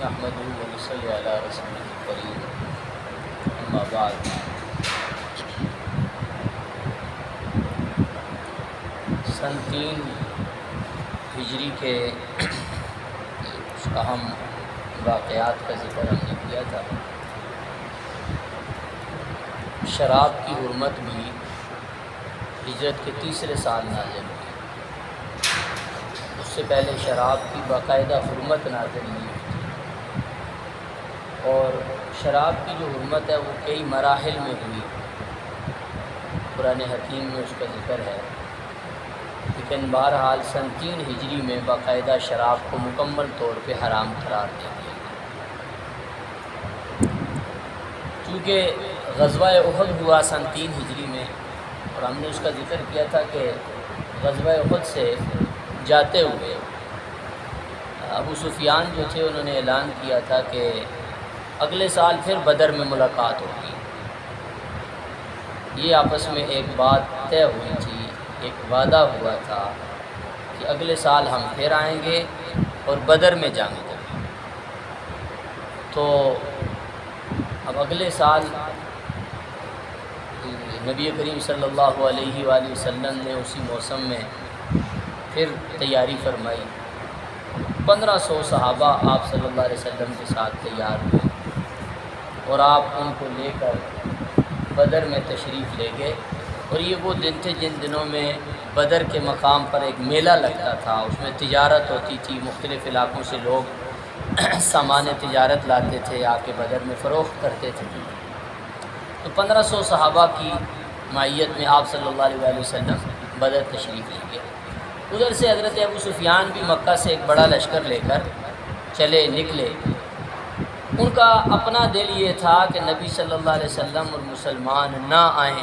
نحمدہ و نصلی علی رسولہ الکریم اما بعد۔ سن 3 ہجری کے اہم واقعات کا ذکر ہم نے کیا تھا۔ شراب کی حرمت بھی ہجرت کے تیسرے سال نازل ہوئی۔ اس سے پہلے شراب کی باقاعدہ حرمت نازل نہیں ہوئی تھی، اور شراب کی جو حرمت ہے وہ کئی مراحل میں ہوئی۔ قرآن حکیم میں اس کا ذکر ہے، لیکن بہرحال سن 3 ہجری میں باقاعدہ شراب کو مکمل طور پہ حرام قرار دیا گیا۔ چونکہ غزوہ احد ہوا سن 3 ہجری میں، اور ہم نے اس کا ذکر کیا تھا کہ غزوہ احد سے جاتے ہوئے ابو سفیان جو تھے انہوں نے اعلان کیا تھا کہ اگلے سال پھر بدر میں ملاقات ہوگی۔ یہ آپس میں ایک بات طے ہوئی تھی، ایک وعدہ ہوا تھا کہ اگلے سال ہم پھر آئیں گے اور بدر میں جنگ ہوگی۔ تو اب اگلے سال نبی کریم صلی اللہ علیہ وآلہ وسلم نے اسی موسم میں پھر تیاری فرمائی۔ 1500 صحابہ آپ صلی اللہ علیہ وسلم کے ساتھ تیار ہوئے، اور آپ ان کو لے کر بدر میں تشریف لے گئے۔ اور یہ وہ دن تھے جن دنوں میں بدر کے مقام پر ایک میلہ لگتا تھا، اس میں تجارت ہوتی تھی، مختلف علاقوں سے لوگ سامان تجارت لاتے تھے، آ کے بدر میں فروخت کرتے تھے۔ تو 1500 صحابہ کی معیت میں آپ صلی اللہ علیہ وآلہ وسلم بدر تشریف لے گئے۔ ادھر سے حضرت ابو سفیان بھی مکہ سے ایک بڑا لشکر لے کر نکلے۔ ان کا اپنا دل یہ تھا کہ نبی صلی اللہ علیہ وسلم اور مسلمان نہ آئیں،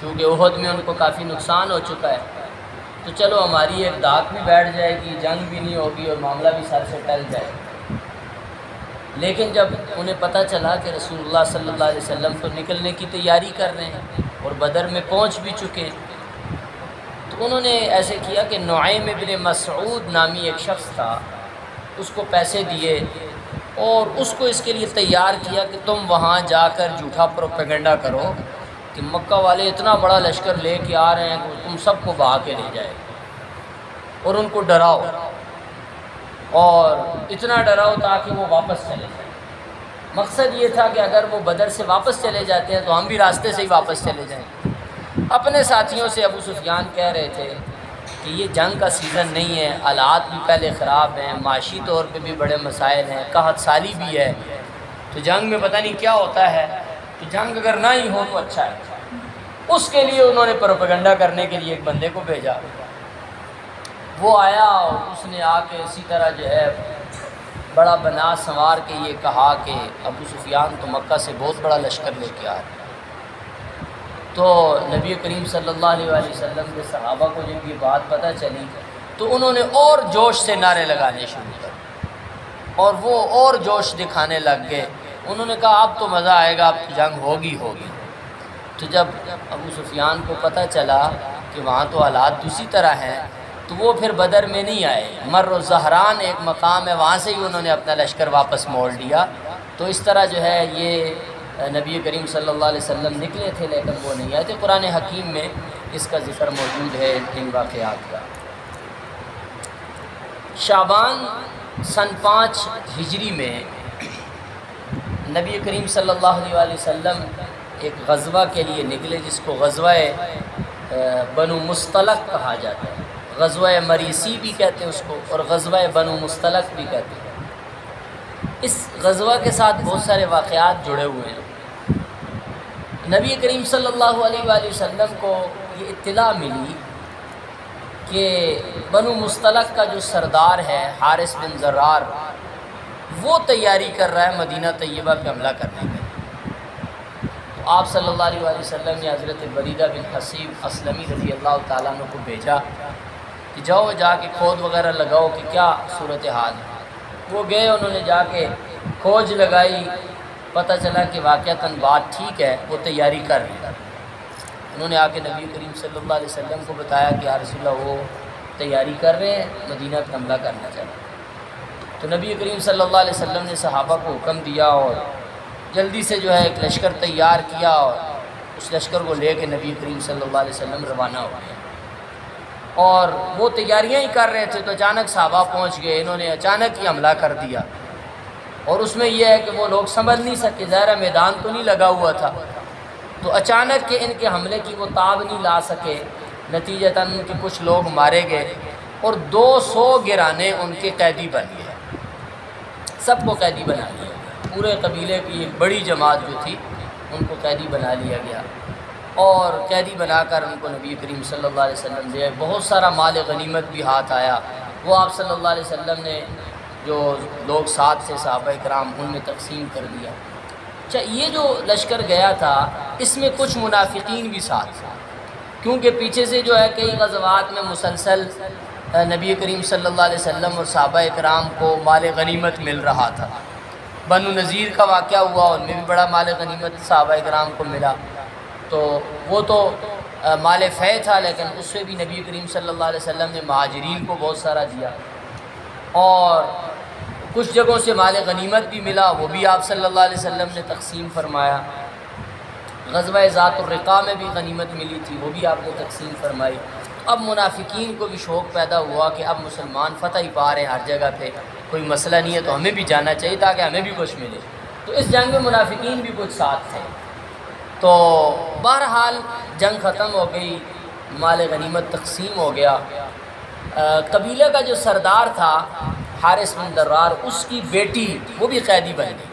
چونکہ احد میں ان کو کافی نقصان ہو چکا ہے، تو چلو ہماری ایک داغ بھی بیٹھ جائے گی، جنگ بھی نہیں ہوگی اور معاملہ بھی سر سے ٹل جائے گا۔ لیکن جب انہیں پتہ چلا کہ رسول اللہ صلی اللہ علیہ وسلم تو نکلنے کی تیاری کر رہے ہیں اور بدر میں پہنچ بھی چکے، تو انہوں نے ایسے کیا کہ نعیم بن مسعود نامی ایک شخص تھا، اس کو پیسے دیے اور اس کو اس کے لیے تیار کیا کہ تم وہاں جا کر جھوٹا پروپیگنڈا کرو کہ مکہ والے اتنا بڑا لشکر لے کے آ رہے ہیں کہ تم سب کو بہا کے لے جائے، اور ان کو ڈراؤ، اور اتنا ڈراؤ تاکہ وہ واپس چلے جائیں۔ مقصد یہ تھا کہ اگر وہ بدر سے واپس چلے جاتے ہیں تو ہم بھی راستے سے ہی واپس چلے جائیں۔ اپنے ساتھیوں سے ابو سفیان کہہ رہے تھے کہ یہ جنگ کا سیزن نہیں ہے، حالات بھی پہلے خراب ہیں، معاشی طور پہ بھی بڑے مسائل ہیں، قحط سالی بھی ہے، تو جنگ میں پتہ نہیں کیا ہوتا ہے، تو جنگ اگر نہ ہی ہو تو اچھا ہے۔ اس کے لیے انہوں نے پروپیگنڈا کرنے کے لیے ایک بندے کو بھیجا۔ وہ آیا اور اس نے آ کے اسی طرح جو ہے بڑا بنا سنوار کے یہ کہا کہ ابو سفیان تو مکہ سے بہت بڑا لشکر لے کے آ رہے ہیں۔ تو نبی کریم صلی اللہ علیہ وآلہ وسلم کے صحابہ کو جب یہ بات پتہ چلی تو انہوں نے اور جوش سے نعرے لگانے شروع کر، اور وہ اور جوش دکھانے لگ گئے۔ انہوں نے کہا اب تو مزہ آئے گا، اب تو جنگ ہوگی۔ تو جب ابو سفیان کو پتہ چلا کہ وہاں تو حالات دوسری طرح ہیں، تو وہ پھر بدر میں نہیں آئے۔ مر الزہران ایک مقام ہے، وہاں سے ہی انہوں نے اپنا لشکر واپس موڑ لیا۔ تو اس طرح جو ہے یہ نبی کریم صلی اللہ علیہ وسلم نکلے تھے لیکن وہ نہیں آئے تھے۔ قرآن حکیم میں اس کا ذکر موجود ہے ان واقعات کا۔ شعبان سن 5 ہجری میں نبی کریم صلی اللہ علیہ وآلہ وسلم ایک غزوہ کے لیے نکلے، جس کو غزوہ بنو مصطلق کہا جاتا ہے۔ غزوہ مریسی بھی کہتے ہیں اس کو، اور غزوہ بنو مصطلق بھی کہتے ہیں۔ اس غزوہ کے ساتھ بہت سارے واقعات جڑے ہوئے ہیں۔ نبی کریم صلی اللہ علیہ وآلہ وسلم کو یہ اطلاع ملی کہ بنو مصطلق کا جو سردار ہے حارث بن زرار، وہ تیاری کر رہا ہے مدینہ طیبہ پہ حملہ کرنے کی۔ تو آپ صلی اللہ علیہ وآلہ وسلم نے حضرت بریدہ بن حصیب اسلمی رضی اللہ تعالیٰ عنہ کو بھیجا کہ جاؤ جا کے کھود وغیرہ لگاؤ کہ کیا صورتحال ہے۔ وہ گئے، انہوں نے جا کے کھوج لگائی، پتہ چلا کہ واقعتاً بات ٹھیک ہے، وہ تیاری کر رہے ہیں۔ انہوں نے آ کے نبی کریم صلی اللہ علیہ وسلم کو بتایا کہ یا رسول اللہ وہ تیاری کر رہے ہیں، مدینہ پہ حملہ کرنا چاہتے ہیں۔ تو نبی کریم صلی اللہ علیہ وسلم نے صحابہ کو حکم دیا اور جلدی سے جو ہے ایک لشکر تیار کیا اور اس لشکر کو لے کے نبی کریم صلی اللہ علیہ وسلم روانہ ہو گئے۔ اور وہ تیاریاں ہی کر رہے تھے تو اچانک صحابہ پہنچ گئے، انہوں نے اچانک ہی حملہ کر دیا، اور اس میں یہ ہے کہ وہ لوگ سنبھل نہیں سکے، ظاہر میدان تو نہیں لگا ہوا تھا، تو اچانک کہ ان کے حملے کی وہ تاب نہیں لا سکے، نتیجتاً ان کے کچھ لوگ مارے گئے اور 200 گرانے ان کے قیدی بن گئے، سب کو قیدی بنا لیا گیا، پورے قبیلے کی ایک بڑی جماعت جو تھی ان کو قیدی بنا لیا گیا، اور قیدی بنا کر ان کو نبی کریم صلی اللہ علیہ وسلم دے، بہت سارا مال غنیمت بھی ہاتھ آیا، وہ آپ صلی اللہ علیہ وسلم نے جو لوگ ساتھ سے صحابہ کرام ان میں تقسیم کر دیا۔ اچھا، یہ جو لشکر گیا تھا اس میں کچھ منافقین بھی ساتھ تھا، کیونکہ پیچھے سے جو ہے کئی غزوات میں مسلسل نبی کریم صلی اللہ علیہ وسلم اور صحابہ کرام کو مال غنیمت مل رہا تھا۔ بنو نذیر کا واقعہ ہوا، ان میں بھی بڑا مال غنیمت صحابہ کرام کو ملا، تو وہ تو مال فے تھا، لیکن اس سے بھی نبی کریم صلی اللہ علیہ وسلم نے مہاجرین کو بہت سارا دیا، اور کچھ جگہوں سے مال غنیمت بھی ملا، وہ بھی آپ صلی اللہ علیہ وسلم نے تقسیم فرمایا۔ غزوہ ذات الرقاع میں بھی غنیمت ملی تھی، وہ بھی آپ نے تقسیم فرمائی۔ اب منافقین کو بھی شوق پیدا ہوا کہ اب مسلمان فتح ہی پا رہے ہیں ہر جگہ پہ، کوئی مسئلہ نہیں ہے تو ہمیں بھی جانا چاہیے تاکہ ہمیں بھی کچھ ملے، تو اس جنگ میں منافقین بھی کچھ ساتھ تھے۔ تو بہرحال جنگ ختم ہو گئی، مال غنیمت تقسیم ہو گیا۔ قبیلے کا جو سردار تھا حارث بن درار، اس کی بیٹی وہ بھی قیدی بن گئی،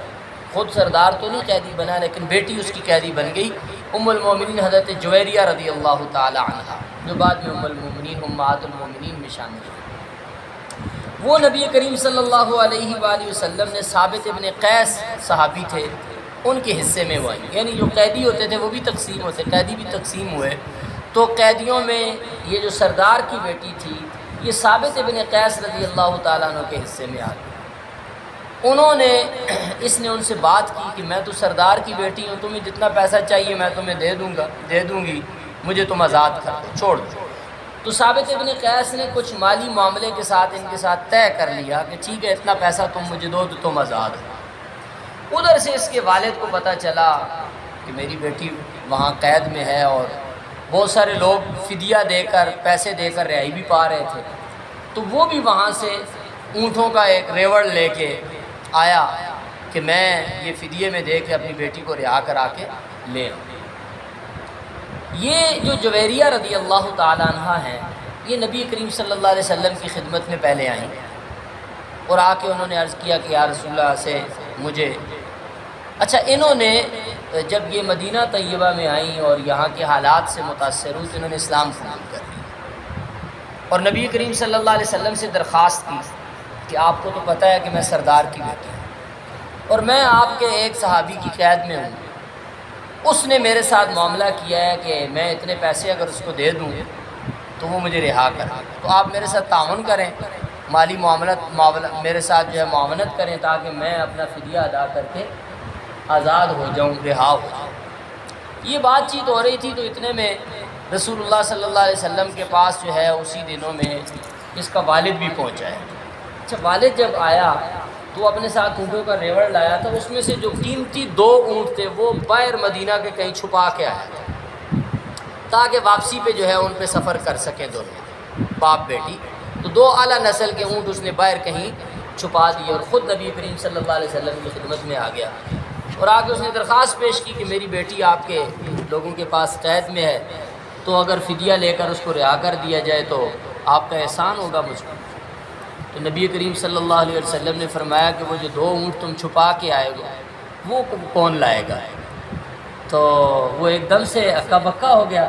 خود سردار تو نہیں قیدی بنا لیکن بیٹی اس کی قیدی بن گئی، ام المومنین حضرت جویریہ رضی اللہ تعالی عنہ، جو بعد میں ام المومنین امہات المومنین میں شامل ہے۔ وہ نبی کریم صلی اللہ علیہ وآلہ وسلم نے ثابت ابن قیس صحابی تھے، ان کے حصے میں وہ آئی، یعنی جو قیدی ہوتے تھے وہ بھی تقسیم ہوتے، قیدی بھی تقسیم ہوئے، تو قیدیوں میں یہ جو سردار کی بیٹی تھی یہ ثابت ابن قیس رضی اللہ تعالیٰ عنہ کے حصے میں آ گئی۔ اس نے ان سے بات کی کہ میں تو سردار کی بیٹی ہوں، تمہیں جتنا پیسہ چاہیے میں تمہیں دے دوں گی، مجھے تم آزاد کر دو، چھوڑ دو۔ تو ثابت ابن قیس نے کچھ مالی معاملے کے ساتھ ان کے ساتھ طے کر لیا کہ ٹھیک ہے اتنا پیسہ تم مجھے دو تو تم آزاد ہو۔ ادھر سے اس کے والد کو پتہ چلا کہ میری بیٹی وہاں قید میں ہے، اور بہت سارے لوگ فدیہ دے کر پیسے دے کر رہائی بھی پا رہے تھے، تو وہ بھی وہاں سے اونٹوں کا ایک ریوڑ لے کے آیا کہ میں یہ فدیے میں دے کے اپنی بیٹی کو رہا کرا کے لے آؤں۔ یہ جو جویریہ رضی اللہ تعالی عنہ ہیں، یہ نبی کریم صلی اللہ علیہ وسلم کی خدمت میں پہلے آئیں اور آ کے انہوں نے عرض کیا کہ یا رسول اللہ سے مجھے، اچھا انہوں نے جب یہ مدینہ طیبہ میں آئیں اور یہاں کے حالات سے متاثر ہوئے تو انہوں نے اسلام قبول کر لیا اور نبی کریم صلی اللہ علیہ وسلم سے درخواست کی کہ آپ کو تو پتہ ہے کہ میں سردار کی بیٹی ہوں اور میں آپ کے ایک صحابی کی قید میں ہوں، اس نے میرے ساتھ معاملہ کیا ہے کہ میں اتنے پیسے اگر اس کو دے دوں تو وہ مجھے رہا کر دے، تو آپ میرے ساتھ تعاون کریں، مالی معاملت میرے ساتھ جو ہے معاونت کریں تاکہ میں اپنا فدیہ ادا کر کے آزاد ہو جاؤں، رہا ہو جاؤں۔ یہ بات چیت ہو رہی تھی تو اتنے میں رسول اللہ صلی اللہ علیہ وسلم کے پاس جو ہے اسی دنوں میں اس کا والد بھی پہنچا ہے۔ اچھا، والد جب آیا تو وہ اپنے ساتھ اونٹوں کا ریوڑ لایا تھا، اس میں سے جو قیمتی 2 اونٹ تھے وہ باہر مدینہ کے کہیں چھپا کے آیا تھا تاکہ واپسی پہ جو ہے ان پہ سفر کر سکیں دونوں باپ بیٹی، تو 2 اعلیٰ نسل کے اونٹ اس نے باہر کہیں چھپا دیے اور خود نبی کریم صلی اللہ علیہ وسلم کی خدمت میں آ گیا اور آگے اس نے درخواست پیش کی کہ میری بیٹی آپ کے لوگوں کے پاس قید میں ہے، تو اگر فدیہ لے کر اس کو رہا کر دیا جائے تو آپ کا احسان ہوگا مجھ پر۔ تو نبی کریم صلی اللہ علیہ وسلم نے فرمایا کہ وہ جو 2 اونٹ تم چھپا کے آئے گا وہ کون لائے گا؟ تو وہ ایک دم سے اکا بکا ہو گیا،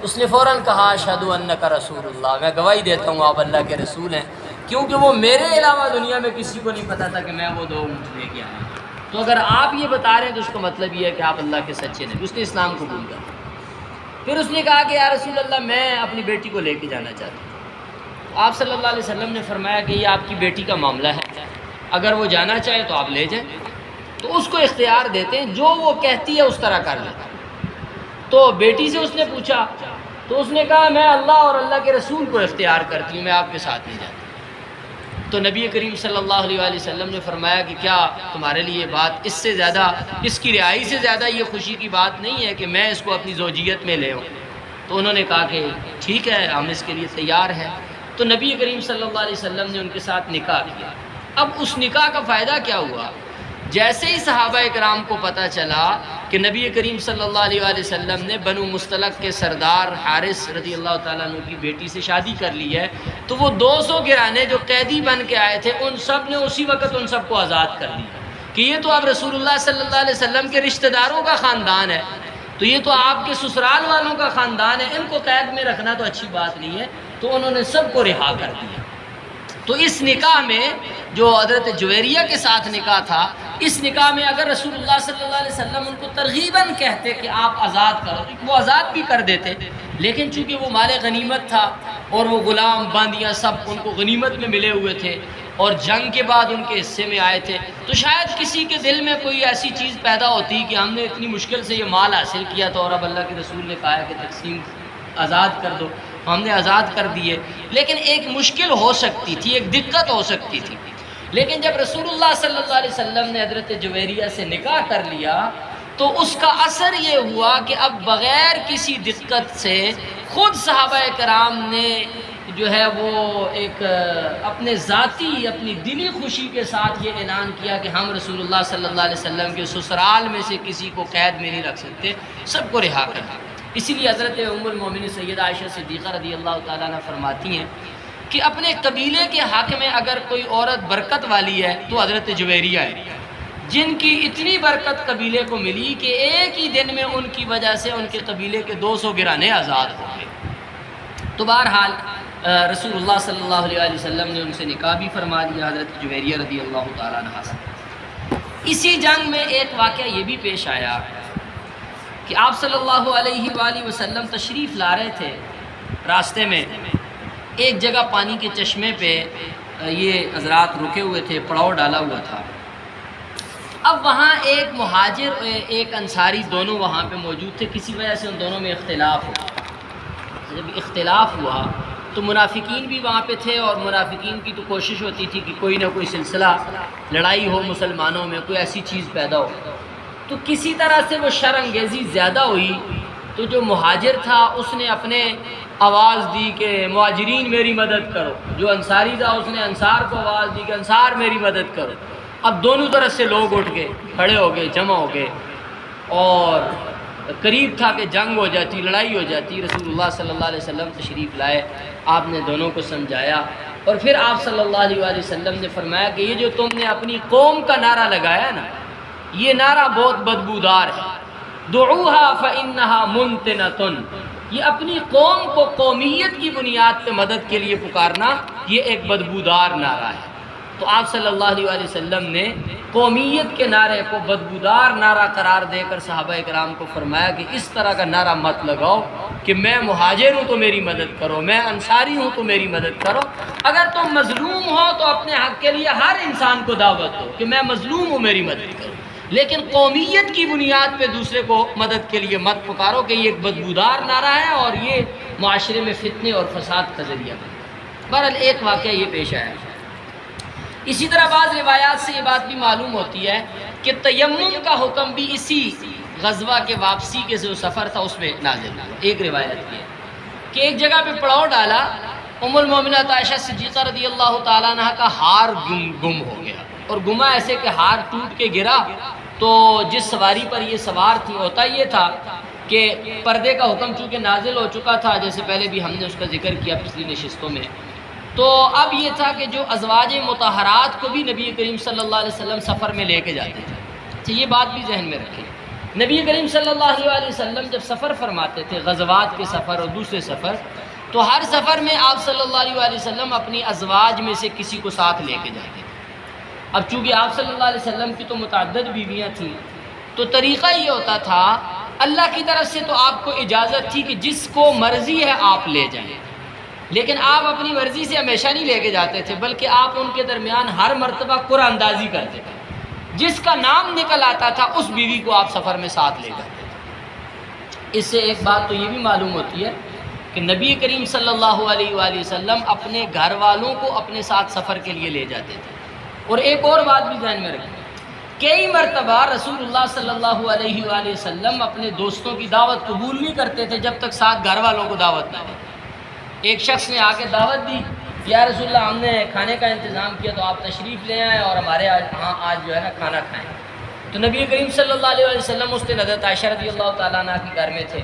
اس نے فوراً کہا اشہد انک رسول اللہ، میں گواہی دیتا ہوں آپ اللہ کے رسول ہیں، کیونکہ وہ میرے علاوہ دنیا میں کسی کو نہیں پتا تھا کہ میں وہ 2 اونٹ لے کے آیا، تو اگر آپ یہ بتا رہے ہیں تو اس کا مطلب یہ ہے کہ آپ اللہ کے سچے نبی۔ اس نے اسلام قبول کیا۔ پھر اس نے کہا کہ یا رسول اللہ میں اپنی بیٹی کو لے کے جانا چاہتا ہوں۔ آپ صلی اللہ علیہ وسلم نے فرمایا کہ یہ آپ کی بیٹی کا معاملہ ہے، اگر وہ جانا چاہے تو آپ لے جائیں، تو اس کو اختیار دیتے ہیں، جو وہ کہتی ہے اس طرح کر لیتا۔ تو بیٹی سے اس نے پوچھا تو اس نے کہا میں اللہ اور اللہ کے رسول کو اختیار کرتی ہوں، میں آپ کے ساتھ نہیں جاتی۔ تو نبی کریم صلی اللہ علیہ وآلہ وسلم نے فرمایا کہ کیا تمہارے لیے بات اس سے زیادہ، اس کی رہائی سے زیادہ یہ خوشی کی بات نہیں ہے کہ میں اس کو اپنی زوجیت میں لے آؤں؟ تو انہوں نے کہا کہ ٹھیک ہے، ہم اس کے لیے تیار ہیں۔ تو نبی کریم صلی اللہ علیہ وسلم نے ان کے ساتھ نکاح کیا۔ اب اس نکاح کا فائدہ کیا ہوا؟ جیسے ہی صحابہ کرام کو پتہ چلا کہ نبی کریم صلی اللہ علیہ وآلہ وسلم نے بنو مستلق کے سردار حارث رضی اللہ تعالیٰ عنہ کی بیٹی سے شادی کر لی ہے، تو وہ 200 گرانے جو قیدی بن کے آئے تھے ان سب نے اسی وقت ان سب کو آزاد کر دیا کہ یہ تو اب رسول اللہ صلی اللہ علیہ وسلم کے رشتہ داروں کا خاندان ہے، تو یہ تو آپ کے سسرال والوں کا خاندان ہے، ان کو قید میں رکھنا تو اچھی بات نہیں ہے۔ تو انہوں نے سب کو رہا کر دیا۔ تو اس نکاح میں جو حضرت جویریہ کے ساتھ نکاح تھا، اس نکاح میں اگر رسول اللہ صلی اللہ علیہ وسلم ان کو ترغیباً کہتے کہ آپ آزاد کرو، وہ آزاد بھی کر دیتے، لیکن چونکہ وہ مال غنیمت تھا اور وہ غلام باندیاں سب ان کو غنیمت میں ملے ہوئے تھے اور جنگ کے بعد ان کے حصے میں آئے تھے، تو شاید کسی کے دل میں کوئی ایسی چیز پیدا ہوتی کہ ہم نے اتنی مشکل سے یہ مال حاصل کیا تھا اور اب اللہ کے رسول نے کہا ہے کہ تقسیم آزاد کر دو، ہم نے آزاد کر دیے۔ لیکن ایک مشکل ہو سکتی تھی، ایک دقت ہو سکتی تھی، لیکن جب رسول اللہ صلی اللہ علیہ وسلم نے حضرت جویریہ سے نکاح کر لیا تو اس کا اثر یہ ہوا کہ اب بغیر کسی دقت سے خود صحابہ کرام نے جو ہے وہ ایک اپنے ذاتی اپنی دلی خوشی کے ساتھ یہ اعلان کیا کہ ہم رسول اللہ صلی اللہ علیہ وسلم کے سسرال میں سے کسی کو قید میں نہیں رکھ سکتے، سب کو رہا کر دیا۔ اسی لیے حضرت ام المومنین سیدہ عائشہ صدیقہ رضی اللہ تعالیٰ عنہ فرماتی ہیں کہ اپنے قبیلے کے حق میں اگر کوئی عورت برکت والی ہے تو حضرت جویریہ ہے، جن کی اتنی برکت قبیلے کو ملی کہ ایک ہی دن میں ان کی وجہ سے ان کے قبیلے کے 200 گرانے آزاد ہو گئے۔ تو بہرحال رسول اللہ صلی اللہ علیہ وسلم نے ان سے نکاح بھی فرما دیا حضرت جویریہ رضی اللہ تعالیٰ عنہ سے۔ اسی جنگ میں ایک واقعہ یہ بھی پیش آیا کہ آپ صلی اللہ علیہ وآلہ وسلم تشریف لا رہے تھے، راستے میں ایک جگہ پانی کے چشمے پہ یہ حضرات رکے ہوئے تھے، پڑاؤ ڈالا ہوا تھا۔ اب وہاں ایک مہاجر اور ایک انصاری دونوں وہاں پہ موجود تھے، کسی وجہ سے ان دونوں میں اختلاف ہوا۔ جب اختلاف ہوا تو منافقین بھی وہاں پہ تھے، اور منافقین کی تو کوشش ہوتی تھی کہ کوئی نہ کوئی سلسلہ لڑائی ہو مسلمانوں میں، کوئی ایسی چیز پیدا ہو۔ تو کسی طرح سے وہ شر انگیزی زیادہ ہوئی، تو جو مہاجر تھا اس نے اپنے آواز دی کہ مہاجرین میری مدد کرو، جو انصاری تھا اس نے انصار کو آواز دی کہ انصار میری مدد کرو۔ اب دونوں طرف سے لوگ اٹھ گئے، کھڑے ہو گئے، جمع ہو گئے، اور قریب تھا کہ جنگ ہو جاتی، لڑائی ہو جاتی۔ رسول اللہ صلی اللہ علیہ وسلم تشریف لائے، آپ نے دونوں کو سمجھایا، اور پھر آپ صلی اللہ علیہ وآلہ وسلم نے فرمایا کہ یہ جو تم نے اپنی قوم کا نعرہ لگایا نا، یہ نعرہ بہت بدبودار ہے، دعوها فإنها منتنة، یہ اپنی قوم کو قومیت کی بنیاد پہ مدد کے لیے پکارنا یہ ایک بدبودار نعرہ ہے۔ تو آپ صلی اللہ علیہ وآلہ وسلم نے قومیت کے نعرے کو بدبودار نعرہ قرار دے کر صحابہ کرام کو فرمایا کہ اس طرح کا نعرہ مت لگاؤ کہ میں مہاجر ہوں تو میری مدد کرو، میں انصاری ہوں تو میری مدد کرو۔ اگر تم مظلوم ہو تو اپنے حق کے لیے ہر انسان کو دعوت دو کہ میں مظلوم ہوں میری مدد کرو، لیکن قومیت کی بنیاد پہ دوسرے کو مدد کے لیے مت پکارو کہ یہ ایک بدبودار نعرہ ہے اور یہ معاشرے میں فتنے اور فساد کا ذریعہ بنے۔ بہرحال ایک واقعہ یہ پیش آیا۔ اسی طرح بعض روایات سے یہ بات بھی معلوم ہوتی ہے کہ تیمم کا حکم بھی اسی غزوہ کے واپسی کے جو سفر تھا اس میں نازل ہوا۔ ایک روایت یہ ہے کہ ایک جگہ پہ پڑاؤ ڈالا، ام المومنات عائشہ صدیقہ رضی اللہ تعالیٰ عنہ کا ہار گم ہو گیا، اور گما ایسے کہ ہار ٹوٹ کے گرا۔ تو جس سواری پر یہ سوار تھی، ہوتا یہ تھا کہ پردے کا حکم چونکہ نازل ہو چکا تھا، جیسے پہلے بھی ہم نے اس کا ذکر کیا پچھلی نشستوں میں، تو اب یہ تھا کہ جو ازواج مطہرات کو بھی نبی کریم صلی اللہ علیہ وسلم سفر میں لے کے جاتے تھے۔ تو یہ بات بھی ذہن میں رکھیں، نبی کریم صلی اللہ علیہ وسلم جب سفر فرماتے تھے، غزوات کے سفر اور دوسرے سفر، تو ہر سفر میں آپ صلی اللہ علیہ وسلم اپنی ازواج میں سے کسی کو ساتھ لے کے جاتے تھے۔ اب چونکہ آپ صلی اللہ علیہ وسلم کی تو متعدد بیویاں تھیں، تو طریقہ یہ ہوتا تھا، اللہ کی طرف سے تو آپ کو اجازت تھی کہ جس کو مرضی ہے آپ لے جائیں، لیکن آپ اپنی مرضی سے ہمیشہ نہیں لے کے جاتے تھے، بلکہ آپ ان کے درمیان ہر مرتبہ قرعہ اندازی کرتے تھے، جس کا نام نکل آتا تھا اس بیوی کو آپ سفر میں ساتھ لے جاتے تھے۔ اس سے ایک بات تو یہ بھی معلوم ہوتی ہے کہ نبی کریم صلی اللہ علیہ وآلہ وسلم اپنے گھر والوں کو اپنے ساتھ سفر کے لیے لے جاتے تھے۔ اور ایک اور بات بھی ذہن میں رکھیں، کئی مرتبہ رسول اللہ صلی اللہ علیہ وآلہ وسلم اپنے دوستوں کی دعوت قبول نہیں کرتے تھے جب تک ساتھ گھر والوں کو دعوت نہ دیں۔ ایک شخص نے آ کے دعوت دی، یا رسول اللہ ہم نے کھانے کا انتظام کیا تو آپ تشریف لے آئیں اور ہمارے ہاں آج جو ہے نا کھانا کھائیں۔ تو نبی کریم صلی اللہ علیہ وسلم اس دن حضرت عائشہ رضی اللہ تعالیٰ عنہ کے گھر میں تھے،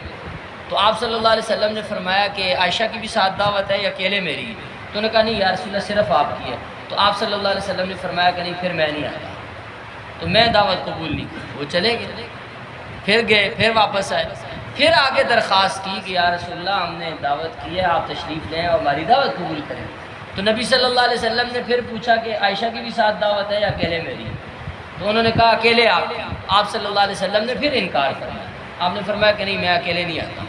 تو آپ صلی اللہ علیہ وسلم نے فرمایا کہ عائشہ کی بھی ساتھ دعوت ہے یا اکیلے میری؟ تو انہوں نے کہا نہیں یا رسول اللہ صرف آپ کی ہے۔ تو آپ صلی اللہ علیہ وسلم نے فرمایا کہ نہیں پھر میں نہیں آتا، تو میں دعوت قبول نہیں کی۔ وہ چلے گئے، پھر گئے، پھر واپس آئے، پھر آگے درخواست کی کہ یا رسول اللہ ہم نے دعوت کی ہے، آپ تشریف لیں اور ہماری دعوت قبول کریں۔ تو نبی صلی اللہ علیہ وسلم نے پھر پوچھا کہ عائشہ کی بھی ساتھ دعوت ہے یا اکیلے میری؟ تو انہوں نے کہا اکیلے آپ کی۔ آپ صلی اللہ علیہ وسلم نے پھر انکار فرمایا، آپ نے فرمایا کہ نہیں میں اکیلے نہیں آتا۔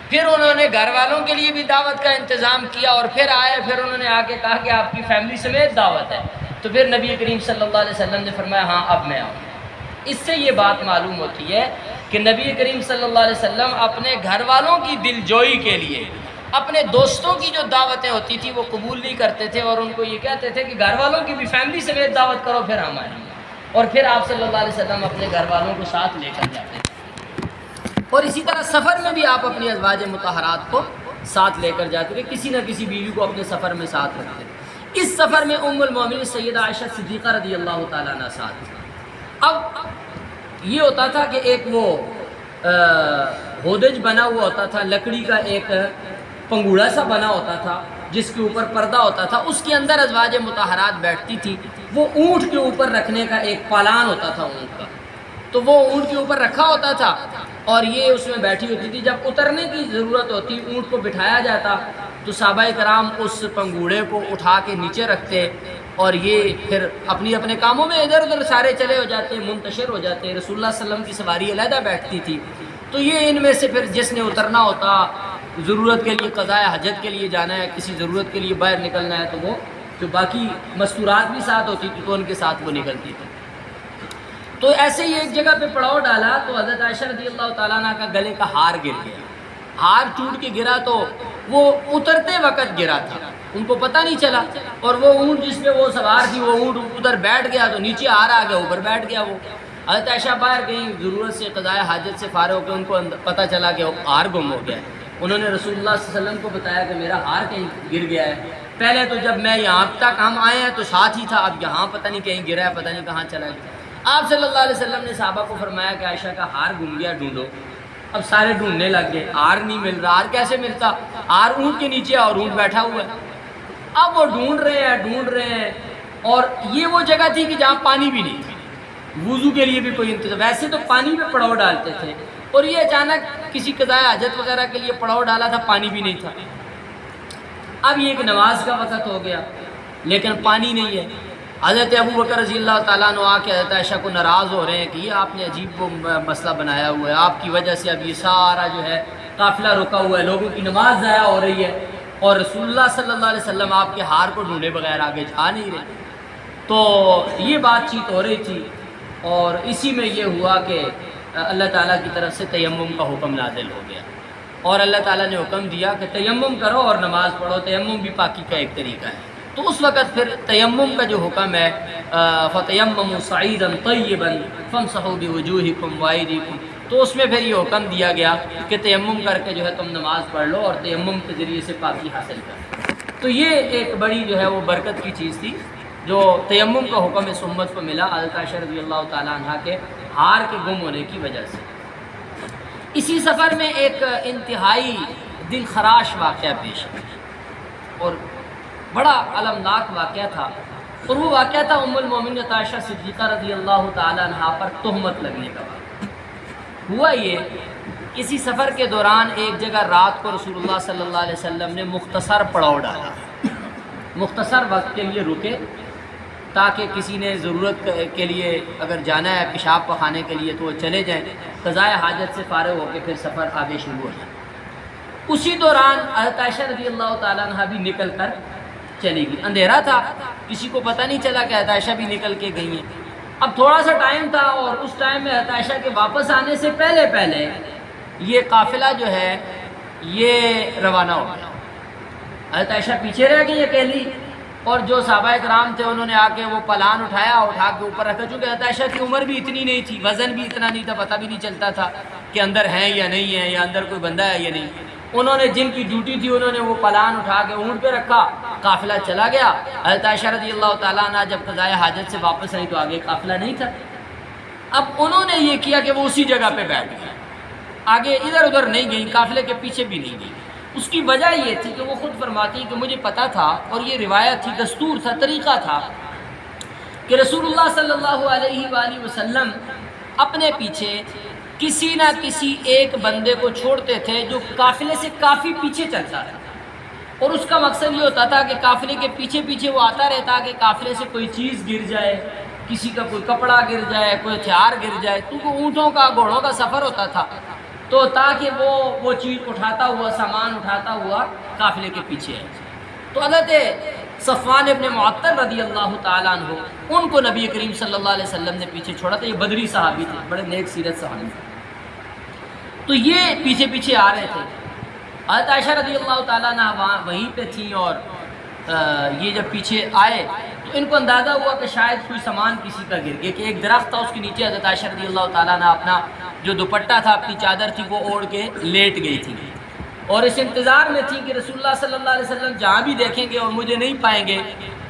پھر انہوں نے گھر والوں کے لیے بھی دعوت کا انتظام کیا اور پھر آئے، پھر انہوں نے آ کے کہا کہ آپ کی فیملی سمیت دعوت ہے۔ تو پھر نبی کریم صلی اللہ علیہ وسلم نے فرمایا ہاں اب میں آؤں۔ اس سے یہ بات معلوم ہوتی ہے کہ نبی کریم صلی اللہ علیہ وسلم اپنے گھر والوں کی دل جوئی کے لیے اپنے دوستوں کی جو دعوتیں ہوتی تھی وہ قبول نہیں کرتے تھے، اور ان کو یہ کہتے تھے کہ گھر والوں کی بھی فیملی سمیت دعوت کرو پھر ہم آئیں گے۔ اور پھر آپ صلی اللہ علیہ وسلم اپنے گھر والوں کو ساتھ لے کر جاتے تھے۔ اور اسی طرح سفر میں بھی آپ اپنی ازواج مطہرات کو ساتھ لے کر جاتے تھے، کسی نہ کسی بیوی کو اپنے سفر میں ساتھ رکھتے تھے۔ اس سفر میں ام المومنین سیدہ عائشہ صدیقہ رضی اللہ تعالیٰ عنہ ساتھ تھی۔ اب یہ ہوتا تھا کہ ایک وہ ہودج بنا ہوا ہوتا تھا، لکڑی کا ایک پنگوڑا سا بنا ہوتا تھا جس کے اوپر پردہ ہوتا تھا، اس کے اندر ازواج مطہرات بیٹھتی تھی۔ وہ اونٹ کے اوپر رکھنے کا ایک پالان ہوتا تھا اونٹ کا، تو وہ اونٹ کے اوپر رکھا ہوتا تھا اور یہ اس میں بیٹھی ہوتی تھی۔ جب اترنے کی ضرورت ہوتی اونٹ کو بٹھایا جاتا تو صحابہ کرام اس پنگوڑے کو اٹھا کے نیچے رکھتے اور یہ پھر اپنی اپنے کاموں میں ادھر ادھر سارے چلے ہو جاتے، منتشر ہو جاتے۔ رسول اللہ صلی اللہ علیہ وسلم کی سواری علیحدہ بیٹھتی تھی، تو یہ ان میں سے پھر جس نے اترنا ہوتا، ضرورت کے لیے قضاء حاجت کے لیے جانا ہے، کسی ضرورت کے لیے باہر نکلنا ہے، تو وہ جو باقی مستورات بھی ساتھ ہوتی تھی تو ان کے ساتھ وہ نکلتی تھی۔ تو ایسے ہی ایک جگہ پہ پڑاؤ ڈالا تو حضرت عائشہ رضی اللہ تعالیٰ عنہ کا گلے کا ہار گر گیا۔ ہار ٹوٹ کے گرا تو وہ اترتے وقت گرا تھا، ان کو پتہ نہیں چلا، اور وہ اونٹ جس پہ وہ سوار تھی وہ اونٹ ادھر بیٹھ گیا تو نیچے ہار آ گیا، اوپر بیٹھ گیا وہ۔ حضرت عائشہ باہر گئیں، ضرورت سے قضاء حاجت سے فارغ ہو کے ان کو پتہ چلا کہ ہار گم ہو گیا ہے۔ انہوں نے رسول اللہ صلی اللہ علیہ وسلم کو بتایا کہ میرا ہار کہیں گر گیا ہے۔ پہلے تو جب میں یہاں تک ہم آئے ہیں تو ساتھ ہی تھا، اب یہاں پتہ نہیں کہیں گرا ہے، پتہ نہیں کہاں چلا گیا۔ آپ صلی اللہ علیہ وسلم نے صحابہ کو فرمایا کہ عائشہ کا ہار گم گیا، ڈھونڈو۔ اب سارے ڈھونڈنے لگ گئے، ہار نہیں مل رہا۔ ہار کیسے ملتا؟ ہار اونٹ کے نیچے اور اونٹ بیٹھا ہوا ہے۔ اب وہ ڈھونڈ رہے ہیں، اور یہ وہ جگہ تھی کہ جہاں پانی بھی نہیں تھا، وضو کے لیے بھی کوئی انتظام، ویسے تو پانی پہ پڑاؤ ڈالتے تھے، اور یہ اچانک کسی قضاء حاجت وغیرہ کے لیے پڑاؤ ڈالا تھا، پانی بھی نہیں تھا۔ اب یہ کہ نماز کا وقت ہو گیا لیکن پانی نہیں ہے۔ حضرت ابو بکر رضی اللہ تعالیٰ عنہ آ کے حضرت عائشہ کو ناراض ہو رہے ہیں کہ یہ آپ نے عجیب وہ مسئلہ بنایا ہوا ہے، آپ کی وجہ سے اب یہ سارا جو ہے قافلہ رکا ہوا ہے، لوگوں کی نماز ضائع ہو رہی ہے، اور رسول اللہ صلی اللہ علیہ وسلم آپ کے ہار کو ڈھونڈے بغیر آگے جا نہیں رہے۔ تو یہ بات چیت ہو رہی تھی، اور اسی میں یہ ہوا کہ اللہ تعالیٰ کی طرف سے تیمم کا حکم نازل ہو گیا، اور اللہ تعالیٰ نے حکم دیا کہ تیمم کرو اور نماز پڑھو۔ تیمم بھی پاکی کا ایک طریقہ ہے۔ تو اس وقت پھر تیمم کا جو حکم ہے فَتَيَمَّمُوا صَعِيدًا طَيِّبًا فَامْسَحُوا بِوُجُوهِكُمْ وَأَيْدِيكُمْ، تو اس میں پھر یہ حکم دیا گیا کہ تیمم کر کے جو ہے تم نماز پڑھ لو اور تیمم کے ذریعے سے پاکی حاصل کرو۔ تو یہ ایک بڑی جو ہے وہ برکت کی چیز تھی جو تیمم کا حکم اس امت کو ملا حضرت عائشہ رضی اللہ تعالیٰ عنہ کے ہار کے گم ہونے کی وجہ سے۔ اسی سفر میں ایک انتہائی دل خراش واقعہ پیش آیا، اور بڑا المناک واقعہ تھا، اور وہ واقعہ تھا ام المومنین عائشہ صدیقہ رضی اللہ تعالیٰ عنہ پر تہمت لگنے کا واقعہ۔ ہوا یہ کسی سفر کے دوران ایک جگہ رات کو رسول اللہ صلی اللہ علیہ وسلم نے مختصر پڑاؤ ڈالا، مختصر وقت کے لیے رکے تاکہ کسی نے ضرورت کے لیے اگر جانا ہے پیشاب پخانے کے لیے تو وہ چلے جائیں، قضاء حاجت سے فارغ ہو کے پھر سفر آگے شروع ہو جائے۔ اسی دوران حضرت عائشہ رضی اللہ تعالیٰ عنہ بھی نکل کر چلی گئی۔ اندھیرا تھا، کسی کو پتہ نہیں چلا کہ حضرت عائشہ بھی نکل کے گئی ہیں۔ اب تھوڑا سا ٹائم تھا، اور اس ٹائم میں حضرت عائشہ کے واپس آنے سے پہلے یہ قافلہ جو ہے یہ روانہ ہو گیا۔ حضرت عائشہ پیچھے رہ گئی اکیلی، اور جو صحابہ کرام تھے انہوں نے آ کے وہ پلان اٹھا کے اوپر رکھا، چونکہ حضرت عائشہ کی عمر بھی اتنی نہیں تھی، وزن بھی اتنا نہیں تھا، پتہ بھی نہیں چلتا تھا کہ اندر ہیں یا نہیں ہیں، یا اندر کوئی بندہ ہے یا نہیں۔ انہوں نے جن کی ڈیوٹی تھی انہوں نے وہ پلان اٹھا کے اونٹ پہ رکھا، قافلہ چلا گیا۔ حضرت عائشہ رضی اللہ تعالیٰ عنہ جب قضائے حاجت سے واپس آئی تو آگے قافلہ نہیں تھا۔ اب انہوں نے یہ کیا کہ وہ اسی جگہ پہ بیٹھ گئے، آگے ادھر ادھر نہیں گئی، قافلے کے پیچھے بھی نہیں گئی۔ اس کی وجہ یہ تھی کہ وہ خود فرماتی ہیں کہ مجھے پتہ تھا، اور یہ روایت تھی، دستور تھا، طریقہ تھا کہ رسول اللہ صلی اللہ علیہ وآلہ وسلم اپنے پیچھے کسی نہ کسی ایک بندے کو چھوڑتے تھے جو قافلے سے کافی پیچھے چلتا تھا، اور اس کا مقصد یہ ہوتا تھا کہ قافلے کے پیچھے پیچھے وہ آتا رہتا کہ قافلے سے کوئی چیز گر جائے، کسی کا کوئی کپڑا گر جائے، کوئی ہتھیار گر جائے، کیونکہ اونٹوں کا گھوڑوں کا سفر ہوتا تھا، تو تاکہ وہ چیز اٹھاتا ہوا، سامان اٹھاتا ہوا قافلے کے پیچھے ہے۔ تو حضرت صفوان ابن معطل رضی اللہ تعالیٰ عنہ، ان کو نبی کریم صلی اللہ علیہ وسلم نے پیچھے چھوڑا تھا۔ یہ بدری صحابی تھے، بڑے نیک سیرت صحابی تھے، تو یہ پیچھے پیچھے آ رہے تھے۔ حضرت عائشہ رضی اللہ تعالیٰ عنہ وہیں پہ تھیں، اور یہ جب پیچھے آئے تو ان کو اندازہ ہوا کہ شاید کوئی سامان کسی کا گر گیا، کہ ایک درخت تھا اس کے نیچے حضرت عائشہ رضی اللہ تعالیٰ عنہ اپنا جو دوپٹہ تھا، اپنی چادر تھی، وہ اوڑھ کے لیٹ گئی تھی، اور اس انتظار میں تھی کہ رسول اللہ صلی اللہ علیہ وسلم جہاں بھی دیکھیں گے اور مجھے نہیں پائیں گے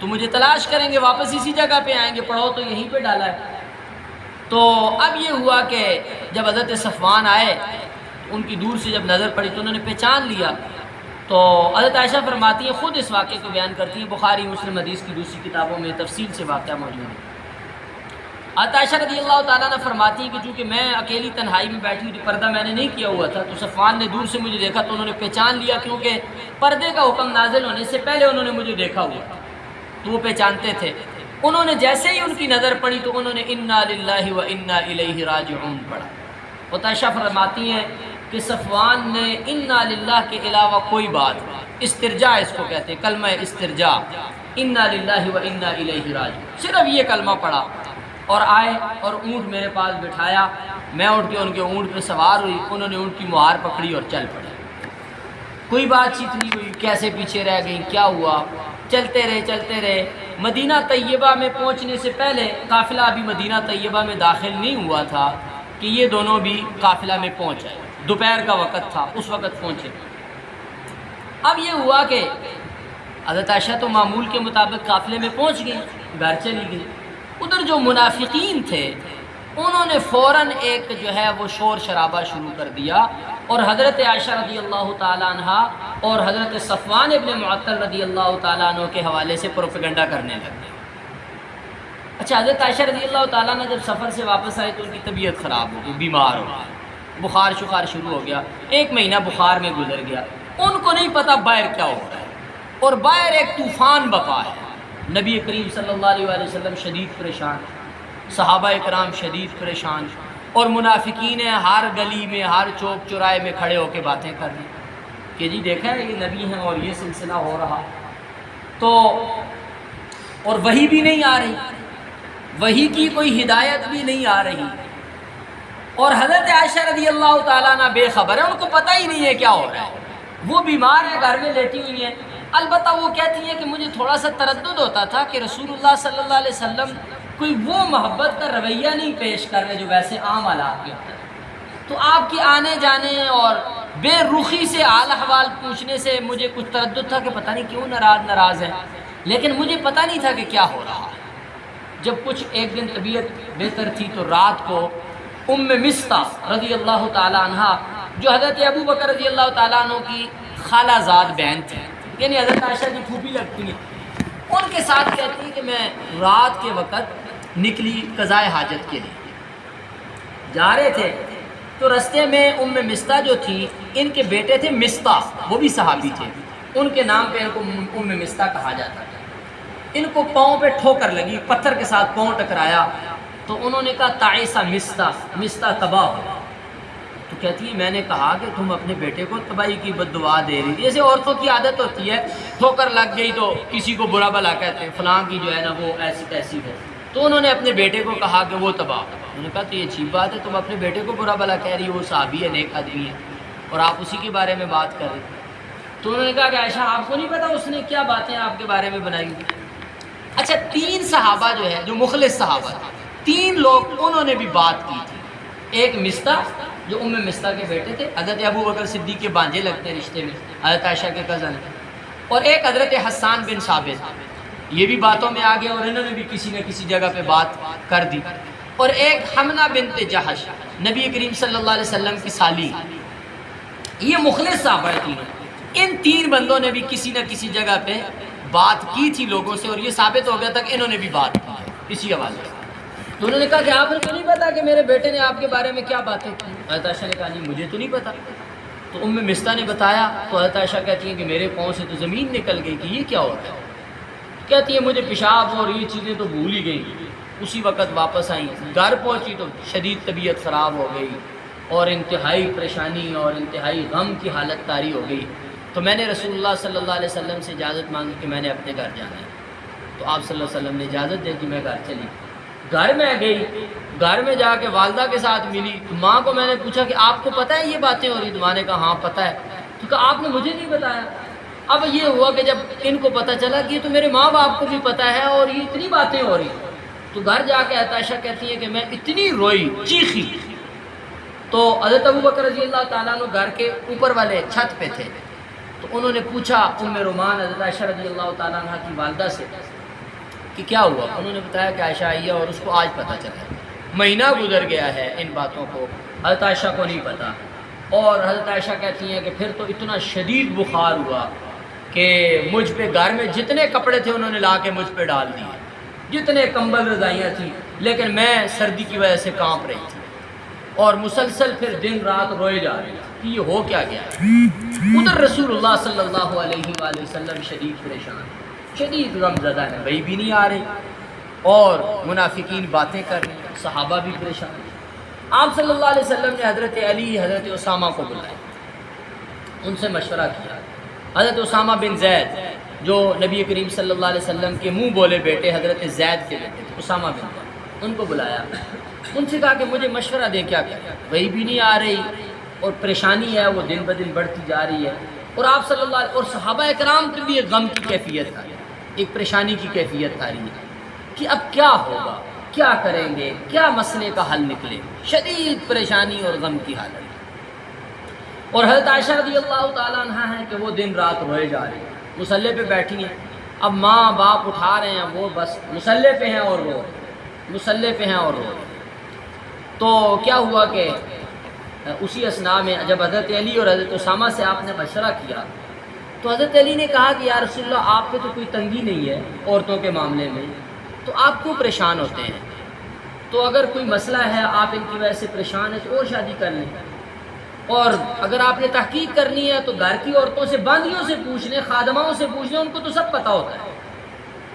تو مجھے تلاش کریں گے، واپس اسی جگہ پہ آئیں گے، پڑھو تو یہیں پہ ڈالا ہے۔ تو اب یہ ہوا کہ جب حضرت صفوان آئے، ان کی دور سے جب نظر پڑی تو انہوں نے پہچان لیا۔ تو حضرت عائشہ فرماتی ہیں، خود اس واقعے کو بیان کرتی ہیں، بخاری مسلم حدیث کی دوسری کتابوں میں تفصیل سے واقعہ موجود ہے۔ حضرت عائشہ رضی اللہ تعالیٰ نے فرماتی ہیں کہ چونکہ میں اکیلی تنہائی میں بیٹھی ہوئی، پردہ میں نے نہیں کیا ہوا تھا، تو صفوان نے دور سے مجھے دیکھا تو انہوں نے پہچان لیا، کیونکہ پردے کا حکم نازل ہونے سے پہلے انہوں نے مجھے دیکھا ہوا تھا، تو وہ پہچانتے تھے۔ انہوں نے جیسے ہی ان کی نظر پڑی تو انہوں نے انا للہ و انا الیہ راجعون پڑھا۔ حضرت عائشہ فرماتی ہیں کہ صفوان نے انا للہ کے علاوہ کوئی بات، استرجاع اس کو کہتے ہیں، کلمہ استرجاع، انا للہ و انا الیہ راجعون، صرف یہ کلمہ پڑھا اور آئے اور اونٹ میرے پاس بٹھایا، میں اٹھ کے ان کے اونٹ پہ سوار ہوئی، انہوں نے اونٹ کی مہار پکڑی اور چل پڑے۔ کوئی بات چیت نہیں ہوئی، کیسے پیچھے رہ گئی، کیا ہوا، چلتے رہے۔ مدینہ طیبہ میں پہنچنے سے پہلے، قافلہ ابھی مدینہ طیبہ میں داخل نہیں ہوا تھا کہ یہ دونوں بھی قافلہ میں پہنچ آئے، دوپہر کا وقت تھا، اس وقت پہنچے۔ اب یہ ہوا کہ حضرت عائشہ تو معمول کے مطابق قافلے میں پہنچ گئی، گھر چلی گئی۔ ادھر جو منافقین تھے انہوں نے فوراً ایک جو ہے وہ شور شرابہ شروع کر دیا، اور حضرت عائشہ رضی اللہ تعالیٰ عنہ اور حضرت صفوان ابن معطل رضی اللہ تعالیٰ عنہ کے حوالے سے پروپیگنڈا کرنے لگے۔ اچھا، حضرت عائشہ رضی اللہ تعالیٰ عنہ جب سفر سے واپس آئے تو ان کی طبیعت خراب ہو گئی، بیمار ہو گئی، بخار شخار شروع ہو گیا، 1 مہینہ بخار میں گزر گیا۔ ان کو نہیں پتہ باہر کیا ہو رہا ہے، اور باہر ایک طوفان بپا ہے۔ نبی کریم صلی اللہ علیہ وآلہ وسلم شدید پریشان، صحابہ کرام شدید پریشان، اور منافقین ہر گلی میں، ہر چوک چوراہے میں کھڑے ہو کے باتیں کر رہے ہیں کہ جی دیکھا ہے یہ نبی ہیں اور یہ سلسلہ ہو رہا، تو اور وحی بھی نہیں آ رہی، وحی کی کوئی ہدایت بھی نہیں آ رہی، اور حضرت عائشہ رضی اللہ تعالیٰ عنہ بے خبر ہے، ان کو پتہ ہی نہیں ہے کیا ہو رہا ہے، وہ بیمار ہے، گھر میں لیٹی ہوئی ہیں۔ البتہ وہ کہتی ہیں کہ مجھے تھوڑا سا تردد ہوتا تھا کہ رسول اللہ صلی اللہ علیہ وسلم کوئی وہ محبت کا رویہ نہیں پیش کر رہے جو ویسے عام حالات میں ہوتا ہے، تو آپ کی آنے جانے اور بے رخی سے حال احوال پوچھنے سے مجھے کچھ تردد تھا کہ پتہ نہیں کیوں ناراض ہے، لیکن مجھے پتہ نہیں تھا کہ کیا ہو رہا ہے۔ جب کچھ ایک دن طبیعت بہتر تھی تو رات کو ام مصطح رضی اللہ تعالیٰ عنہ، جو حضرت ابو بکر رضی اللہ تعالیٰ عنہ کی خالہ زاد بہن تھی، یعنی حضرت عائشہ کی پھوپھی لگتی ہیں، ان کے ساتھ کہتی ہیں کہ میں رات کے وقت نکلی قضائے حاجت کے لیے، جا رہے تھے تو رستے میں ام مصطح جو تھی، ان کے بیٹے تھے مصطح، وہ بھی صحابی تھے، ان کے نام پہ ان کو ام مصطح کہا جاتا ہے۔ ان کو پاؤں پہ ٹھوکر لگی، پتھر کے ساتھ پاؤں ٹکرایا، تو انہوں نے کہا تعیسہ مصطح تباہ ہو۔ تو کہتی ہے میں نے کہا کہ تم اپنے بیٹے کو تباہی کی بد دعا دے رہی تھی، جیسے عورتوں کی عادت ہوتی ہے، ٹھوکر لگ گئی تو کسی کو برا بھلا کہتے ہیں، فلاں کی جو ہے نا وہ ایسی تیسی ہے، تو انہوں نے اپنے بیٹے کو کہا کہ وہ تباہ۔ انہوں نے کہا تو یہ اچھی بات ہے، تم اپنے بیٹے کو برا بھلا کہہ رہی ہو، وہ صحابی ہے، نیک آدمی ہے۔ اور آپ اسی کے بارے میں بات کر رہے ہیں۔ تو انہوں نے کہا کہ عائشہ آپ کو نہیں پتا اس نے کیا باتیں آپ کے بارے میں بنائی ہوئی۔ اچھا 3 صحابہ جو ہے جو مخلص صحابہ تھے، 3 لوگ انہوں نے بھی بات کی تھی۔ ایک مستح جو مستح کے بیٹے تھے، حضرت ابو بکر صدیق کے بانجے لگتے ہیں رشتے میں، حضرت عائشہ کے کزن، اور ایک حضرت حسان بن ثابت، یہ بھی باتوں میں آ گئے اور انہوں نے بھی کسی نہ کسی جگہ پہ بات کر دی، اور ایک حمنہ بنت جہش نبی کریم صلی اللہ علیہ وسلم کی سالی۔ یہ مخلص صحابہ تینوں، ان 3 بندوں نے بھی کسی نہ کسی جگہ پہ بات کی تھی لوگوں سے، اور یہ ثابت ہو گیا تھا کہ انہوں نے بھی بات کی ہے اسی حوالے سے۔ تو انہوں نے کہا کہ آپ کو نہیں پتا کہ میرے بیٹے نے آپ کے بارے میں کیا باتیں کی؟ حضرت عائشہ نے کہا نہیں مجھے تو نہیں پتا۔ تو مستح نے بتایا تو حضرت عائشہ کہتی ہیں کہ میرے پاؤں سے تو زمین نکل گئی کہ یہ کیا ہو رہا ہے۔ کہتی ہے مجھے پیشاب اور یہ چیزیں تو بھول ہی گئی۔ اسی وقت واپس آئیں، گھر پہنچی تو شدید طبیعت خراب ہو گئی اور انتہائی پریشانی اور انتہائی غم کی حالت طاری ہو گئی۔ تو میں نے رسول اللہ صلی اللہ علیہ وسلم سے اجازت مانگی کہ میں نے اپنے گھر جانا ہے۔ تو آپ صلی اللہ علیہ وسلم نے اجازت دے کہ میں گھر چلی۔ گھر میں گئی، گھر میں جا کے والدہ کے ساتھ ملی تو ماں کو میں نے پوچھا کہ آپ کو پتہ ہے یہ باتیں ہو رہی؟ تو ماں نے کہا ہاں پتہ ہے۔ تو کہا آپ نے مجھے نہیں بتایا۔ اب یہ ہوا کہ جب ان کو پتہ چلا کہ یہ تو میرے ماں باپ کو بھی پتہ ہے اور یہ اتنی باتیں ہو رہی، تو گھر جا کے عائشہ کہتی ہے کہ میں اتنی روئی، چیخی۔ تو حضرت ابو بکر رضی اللہ تعالیٰ عنہ گھر کے اوپر والے چھت پہ تھے، تو انہوں نے پوچھا رومان حضرت عائشہ رضی اللہ تعالیٰ عنہ کی والدہ سے کہ کیا ہوا؟ انہوں نے بتایا کہ عائشہ آئی ہے اور اس کو آج پتہ چلا ہے، مہینہ گزر گیا ہے ان باتوں کو حضرت عائشہ کو نہیں پتہ۔ اور حضرت عائشہ کہتی ہیں کہ پھر تو اتنا شدید بخار ہوا کہ مجھ پہ گھر میں جتنے کپڑے تھے انہوں نے لا کے مجھ پہ ڈال دیے، جتنے کمبل رضائیاں تھیں، لیکن میں سردی کی وجہ سے کانپ رہی تھی اور مسلسل پھر دن رات روئے جا رہی تھی کہ یہ ہو کیا گیا۔ ادھر رسول اللہ صلی اللہ علیہ وآلہ وسلم شدید پریشان، شدید غم زدہ ہے، وہی بھی نہیں آ رہی اور منافقین باتیں کر رہے ہیں، صحابہ بھی پریشان۔ آپ صلی اللہ علیہ وسلم نے حضرت علی، حضرت اسامہ کو بلایا، ان سے مشورہ کیا۔ حضرت اسامہ بن زید جو نبی کریم صلی اللہ علیہ وسلم کے منہ بولے بیٹے حضرت زید کے بیٹے اسامہ بن زید، ان کو بلایا، ان سے کہا کہ مجھے مشورہ دیں کیا کریں، وہی بھی نہیں آ رہی اور پریشانی ہے وہ دن بدن بڑھتی جا رہی ہے، اور آپ صلی اللہ علیہ اور صحابہ اکرام پہ بھی ایک غم کی کیفیت ہے، ایک پریشانی کی کیفیت آ رہی ہے کہ اب کیا ہوگا، کیا کریں گے، کیا مسئلے کا حل نکلے، شدید پریشانی اور غم کی حالت۔ اور حضرت عائشہ رضی اللہ تعالیٰ عنہ ہے کہ وہ دن رات روئے جا رہی ہیں، مصلے پہ بیٹھی ہیں، اب ماں باپ اٹھا رہے ہیں، وہ بس مصلے پہ ہیں اور رو رہے ہیں، مصلے پہ ہیں اور رو رہے ہیں۔ تو کیا ہوا کہ اسی اثناء میں جب حضرت علی اور حضرت اسامہ سے آپ نے مشورہ کیا تو حضرت علی نے کہا کہ یا رسول اللہ آپ پہ تو کوئی تنگی نہیں ہے عورتوں کے معاملے میں، تو آپ کیوں پریشان ہوتے ہیں؟ تو اگر کوئی مسئلہ ہے آپ ان کی وجہ سے پریشان ہیں تو اور شادی کر لیں، اور اگر آپ نے تحقیق کرنی ہے تو گھر کی عورتوں سے، باندیوں سے پوچھ لیں، خادماؤں سے پوچھ لیں، ان کو تو سب پتہ ہوتا ہے۔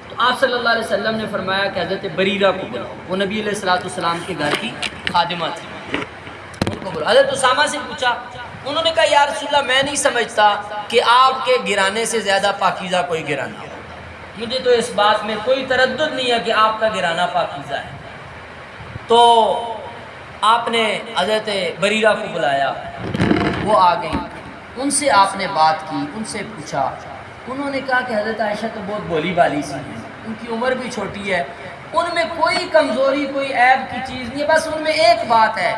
تو آپ صلی اللہ علیہ وسلم نے فرمایا کہ حضرت بریرہ کو بلاؤ، وہ نبی علیہ السلام کے گھر کی خادمہ تھی، ان کو بلاؤ۔ حضرت اسامہ سے پوچھا، انہوں نے کہا یا رسول اللہ میں نہیں سمجھتا کہ آپ کے گرانے سے زیادہ پاکیزہ کوئی گرانا ہو، مجھے تو اس بات میں کوئی تردد نہیں ہے کہ آپ کا گرانا پاکیزہ ہے۔ تو آپ نے حضرت بریرہ کو بلایا، وہ آ گئیں، ان سے آپ نے بات کی، ان سے پوچھا، انہوں نے کہا کہ حضرت عائشہ تو بہت بولی بالی سی ہیں، ان کی عمر بھی چھوٹی ہے، ان میں کوئی کمزوری، کوئی عیب کی چیز نہیں ہے، بس ان میں ایک بات ہے،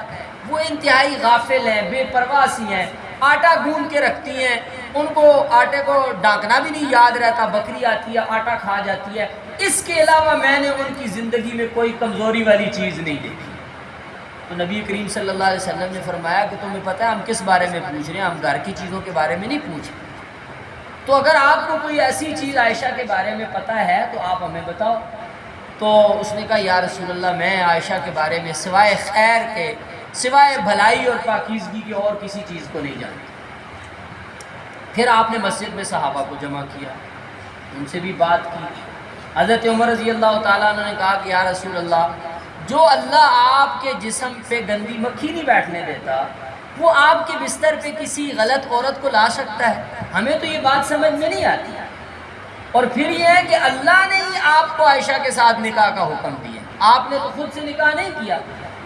وہ انتہائی غافل ہیں، بے پرواہ سی ہیں، آٹا گوندھ کے رکھتی ہیں، ان کو آٹے کو ڈانکنا بھی نہیں یاد رہتا، بکری آتی ہے آٹا کھا جاتی ہے، اس کے علاوہ میں نے ان کی زندگی میں کوئی کمزوری والی چیز نہیں دیکھی۔ تو نبی کریم صلی اللہ علیہ وسلم نے فرمایا کہ تمہیں پتہ ہے ہم کس بارے میں پوچھ رہے ہیں، ہم گھر کی چیزوں کے بارے میں نہیں پوچھ رہے، تو اگر آپ کو کوئی ایسی چیز عائشہ کے بارے میں پتہ ہے تو آپ ہمیں بتاؤ۔ تو اس نے کہا یا رسول اللہ میں عائشہ کے بارے میں سوائے خیر کے، سوائے بھلائی اور پاکیزگی کے اور کسی چیز کو نہیں جانتی۔ پھر آپ نے مسجد میں صحابہ کو جمع کیا، ان سے بھی بات کی۔ حضرت عمر رضی اللہ تعالیٰ عنہ نے کہا کہ یا رسول اللہ جو اللہ آپ کے جسم پہ گندی مکھی نہیں بیٹھنے دیتا وہ آپ کے بستر پہ کسی غلط عورت کو لا سکتا ہے؟ ہمیں تو یہ بات سمجھ میں نہیں آتی۔ اور پھر یہ ہے کہ اللہ نے ہی آپ کو عائشہ کے ساتھ نکاح کا حکم دیا، آپ نے تو خود سے نکاح نہیں کیا،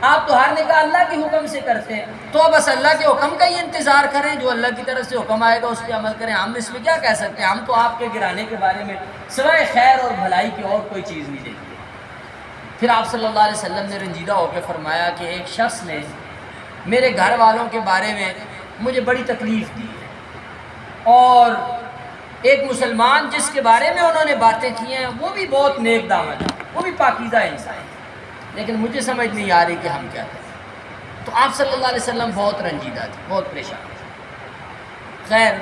آپ تو ہر نکاح اللہ کے حکم سے کرتے ہیں، تو بس اللہ کے حکم کا ہی انتظار کریں، جو اللہ کی طرف سے حکم آئے گا اس پہ عمل کریں۔ ہم اس میں کیا کہہ سکتے ہیں؟ ہم تو آپ کے گرانے کے بارے میں سوائے خیر اور بھلائی کی اور کوئی چیز نہیں دیکھتے۔ پھر آپ صلی اللہ علیہ وسلم نے رنجیدہ ہو کے فرمایا کہ ایک شخص نے میرے گھر والوں کے بارے میں مجھے بڑی تکلیف دی ہے، اور ایک مسلمان جس کے بارے میں انہوں نے باتیں کی ہیں وہ بھی بہت نیک دامن ہے، وہ بھی پاکیزہ انسان ہے، لیکن مجھے سمجھ نہیں آ رہی کہ ہم کیا کریں۔ تو آپ صلی اللہ علیہ وسلم بہت رنجیدہ تھے، بہت پریشان تھے۔ خیر،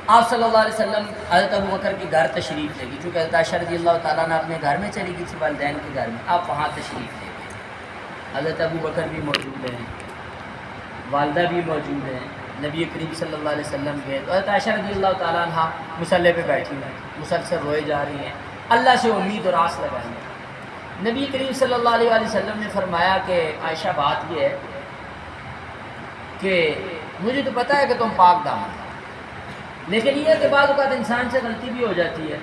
آپ صلی اللہ علیہ وسلم حضرت ابو بکر کے گھر تشریف لے گئی، چونکہ حضرت عائشہ رضی اللہ تعالیٰ عنہ اپنے گھر میں چلی گئی تھی، والدین کے گھر میں، آپ وہاں تشریف لے گئے۔ حضرت ابو بکر بھی موجود ہیں، والدہ بھی موجود ہیں، نبی کریم صلی اللہ علیہ وسلم کے، تو حضرت عائشہ رضی اللہ تعالیٰ عنہ مصلی پہ بیٹھی ہیں، مسلسل روئے جا رہی ہیں، اللہ سے امید اور آس لگائی ہیں۔ نبی کریم صلی اللہ علیہ وسلم نے فرمایا کہ عائشہ بات یہ ہے کہ مجھے تو پتہ ہے کہ تم پاک دامن ہو، لیکن یہ کہ بعض اوقات انسان سے غلطی بھی ہو جاتی ہے،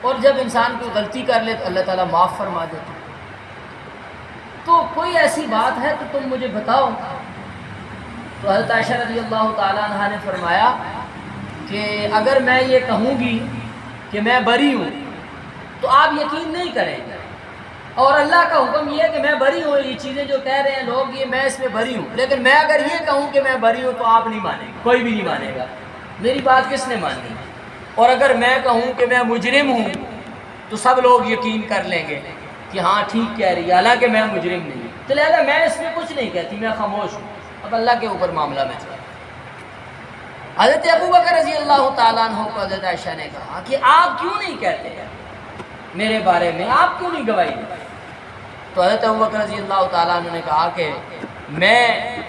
اور جب انسان کوئی غلطی کر لے تو اللہ تعالیٰ معاف فرما دیتا ہے، تو کوئی ایسی بات ہے تو تم مجھے بتاؤ۔ تو حضرت عائشہ رضی اللہ تعالیٰ عنہ نے فرمایا کہ اگر میں یہ کہوں گی کہ میں بری ہوں تو آپ یقین نہیں کریں گے، اور اللہ کا حکم یہ ہے کہ میں بری ہوں، یہ چیزیں جو کہہ رہے ہیں لوگ یہ میں اس میں بری ہوں، لیکن میں اگر یہ کہوں کہ میں بری ہوں تو آپ نہیں مانیں گے، کوئی بھی نہیں مانے گا، میری بات کس نے ماننی؟ اور اگر میں کہوں کہ میں مجرم ہوں تو سب لوگ یقین کر لیں گے کہ ہاں ٹھیک کہہ رہی ہے، حالانکہ میں مجرم نہیں ہوں، تو لہٰذا میں اس میں کچھ نہیں کہتی، میں خاموش ہوں، اب اللہ کے اوپر معاملہ میں چلا۔ حضرت ابو بکر رضی اللہ تعالیٰ عنہ کو حضرت عائشہ نے کہا کہ آپ کیوں نہیں کہتے میرے بارے میں، آپ کیوں نہیں گواہی دیتے؟ تو حضرت ابو بکر رضی اللہ تعالیٰ عنہ نے کہا کہ میں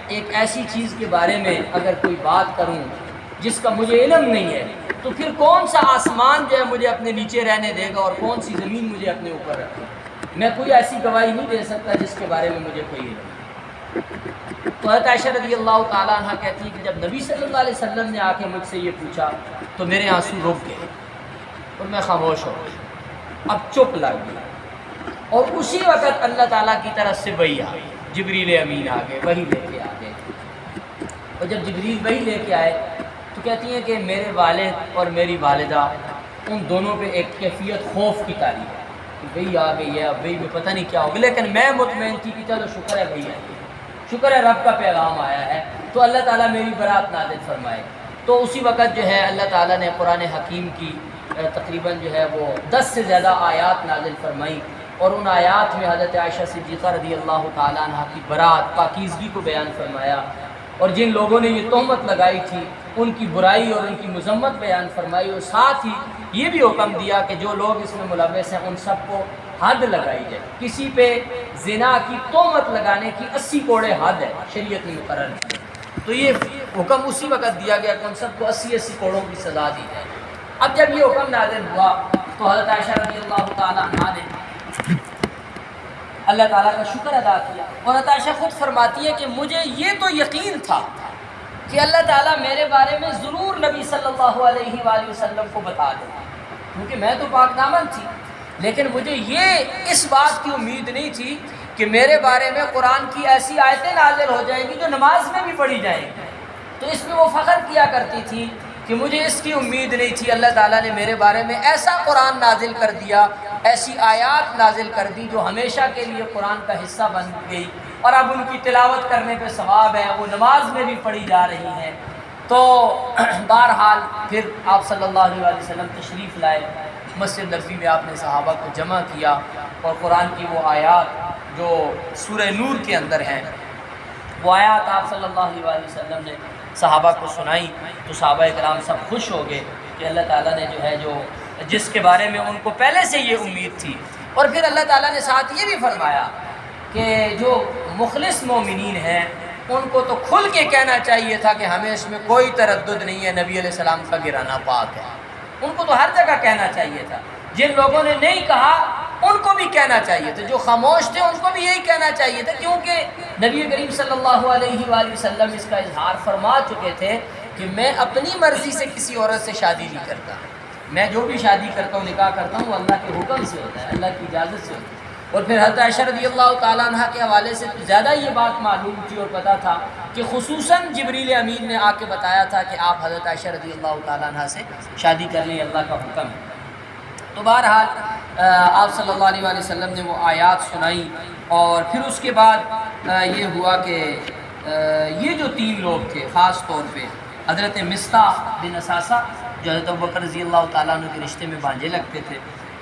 ایک ایسی چیز کے بارے میں اگر کوئی بات کروں جس کا مجھے علم نہیں ہے تو پھر کون سا آسمان جو ہے مجھے اپنے نیچے رہنے دے گا اور کون سی زمین مجھے اپنے اوپر رکھے گا؟ میں کوئی ایسی گواہی نہیں دے سکتا جس کے بارے میں مجھے کوئی علم نہیں۔ تو حضرت عائشہ رضی اللہ تعالیٰ عنہ کہتی کہ جب نبی صلی اللہ علیہ وسلم نے آ کے مجھ سے یہ پوچھا تو میرے آنسو رک گئے اور میں خاموش ہو گئی، اب چپ لگ گئی، اور اسی وقت اللہ تعالیٰ کی طرف سے وحی آ گئی، جبریل امین آ گئے، وحی لے کے آ گئے، اور جب جبریل وحی لے کے آئے تو کہتی ہیں کہ میرے والد اور میری والدہ ان دونوں پہ ایک کیفیت خوف کی تاری ہے کہ وحی آ گئی ہے، اب وحی میں پتہ نہیں کیا ہوگا، لیکن میں مطمئن تھی کہ چلو شکر ہے وحی آئی ہے، شکر ہے رب کا پیغام آیا ہے، تو اللہ تعالیٰ میری برات نازل فرمائے۔ تو اسی وقت جو ہے اللہ تعالیٰ نے قرآن حکیم کی تقریباً جو ہے وہ 10 سے زیادہ آیات نازل فرمائی، اور ان آیات میں حضرت عائشہ صدیقہ رضی اللہ تعالیٰ عنہ کی برات، پاکیزگی کو بیان فرمایا، اور جن لوگوں نے یہ تہمت لگائی تھی ان کی برائی اور ان کی مذمت بیان فرمائی، اور ساتھ ہی یہ بھی حکم دیا کہ جو لوگ اس میں ملوث ہیں ان سب کو حد لگائی جائے، کسی پہ زنا کی تہمت لگانے کی 80 کوڑے حد ہے شریعت نے مقرر کی، تو یہ حکم اسی وقت دیا گیا کہ ان سب کو 80 کوڑوں کی سزا دی جائے۔ اب جب یہ حکم نازل ہوا تو حضرت عائشہ رضی اللہ تعالیٰ عنہ نے اللہ تعالیٰ کا شکر ادا کیا، اور حضرت عائشہ خود فرماتی ہے کہ مجھے یہ تو یقین تھا کہ اللہ تعالیٰ میرے بارے میں ضرور نبی صلی اللہ علیہ وآلہ وسلم کو بتا دے گا، کیونکہ میں تو پاک دامن تھی، لیکن مجھے یہ اس بات کی امید نہیں تھی کہ میرے بارے میں قرآن کی ایسی آیتیں نازل ہو جائیں گی جو نماز میں بھی پڑھی جائیں گی۔ تو اس میں وہ فخر کیا کرتی تھی کہ مجھے اس کی امید نہیں تھی، اللہ تعالیٰ نے میرے بارے میں ایسا قرآن نازل کر دیا، ایسی آیات نازل کر دی جو ہمیشہ کے لیے قرآن کا حصہ بن گئی، اور اب ان کی تلاوت کرنے پہ ثواب ہے، وہ نماز میں بھی پڑھی جا رہی ہیں۔ تو بہرحال پھر آپ صلی اللہ علیہ وسلم تشریف لائے، مسجد نبوی میں آپ نے صحابہ کو جمع کیا، اور قرآن کی وہ آیات جو سورہ نور کے اندر ہیں وہ آیات آپ صلی اللہ علیہ وسلم نے صحابہ کو سنائی، تو صحابہ کرام سب خوش ہو گئے کہ اللہ تعالیٰ نے جو ہے جو جس کے بارے میں ان کو پہلے سے یہ امید تھی، اور پھر اللہ تعالیٰ نے ساتھ یہ بھی فرمایا کہ جو مخلص مومنین ہیں ان کو تو کھل کے کہنا چاہیے تھا کہ ہمیں اس میں کوئی تردد نہیں ہے، نبی علیہ السلام کا گرانا پاک ہے، ان کو تو ہر جگہ کہنا چاہیے تھا۔ جن لوگوں نے نہیں کہا ان کو بھی کہنا چاہیے تھا، جو خاموش تھے ان کو بھی یہی کہنا چاہیے تھا، کیونکہ نبی کریم صلی اللہ علیہ وآلہ وسلم اس کا اظہار فرما چکے تھے کہ میں اپنی مرضی سے کسی عورت سے شادی نہیں کرتا، میں جو بھی شادی کرتا ہوں، نکاح کرتا ہوں، وہ اللہ کے حکم سے ہوتا ہے، اللہ کی اجازت سے ہوتا ہے، اور پھر حضرت عائشہ رضی اللہ تعالیٰ عنہ کے حوالے سے زیادہ یہ بات معلوم تھی اور پتہ تھا کہ خصوصاً جبریل امین نے آ کے بتایا تھا کہ آپ حضرت عائشہ رضی اللہ تعالیٰ عنہ سے شادی کر لیں، اللہ کا حکم ہے۔ تو بہرحال آپ صلی اللہ علیہ وآلہ وسلم نے وہ آیات سنائی، اور پھر اس کے بعد یہ ہوا کہ یہ جو تین لوگ تھے خاص طور پہ حضرت مصطح بن اثاثہ جو حضرت ابوبکر رضی اللہ تعالیٰ عنہ کے رشتے میں بھانجے لگتے تھے،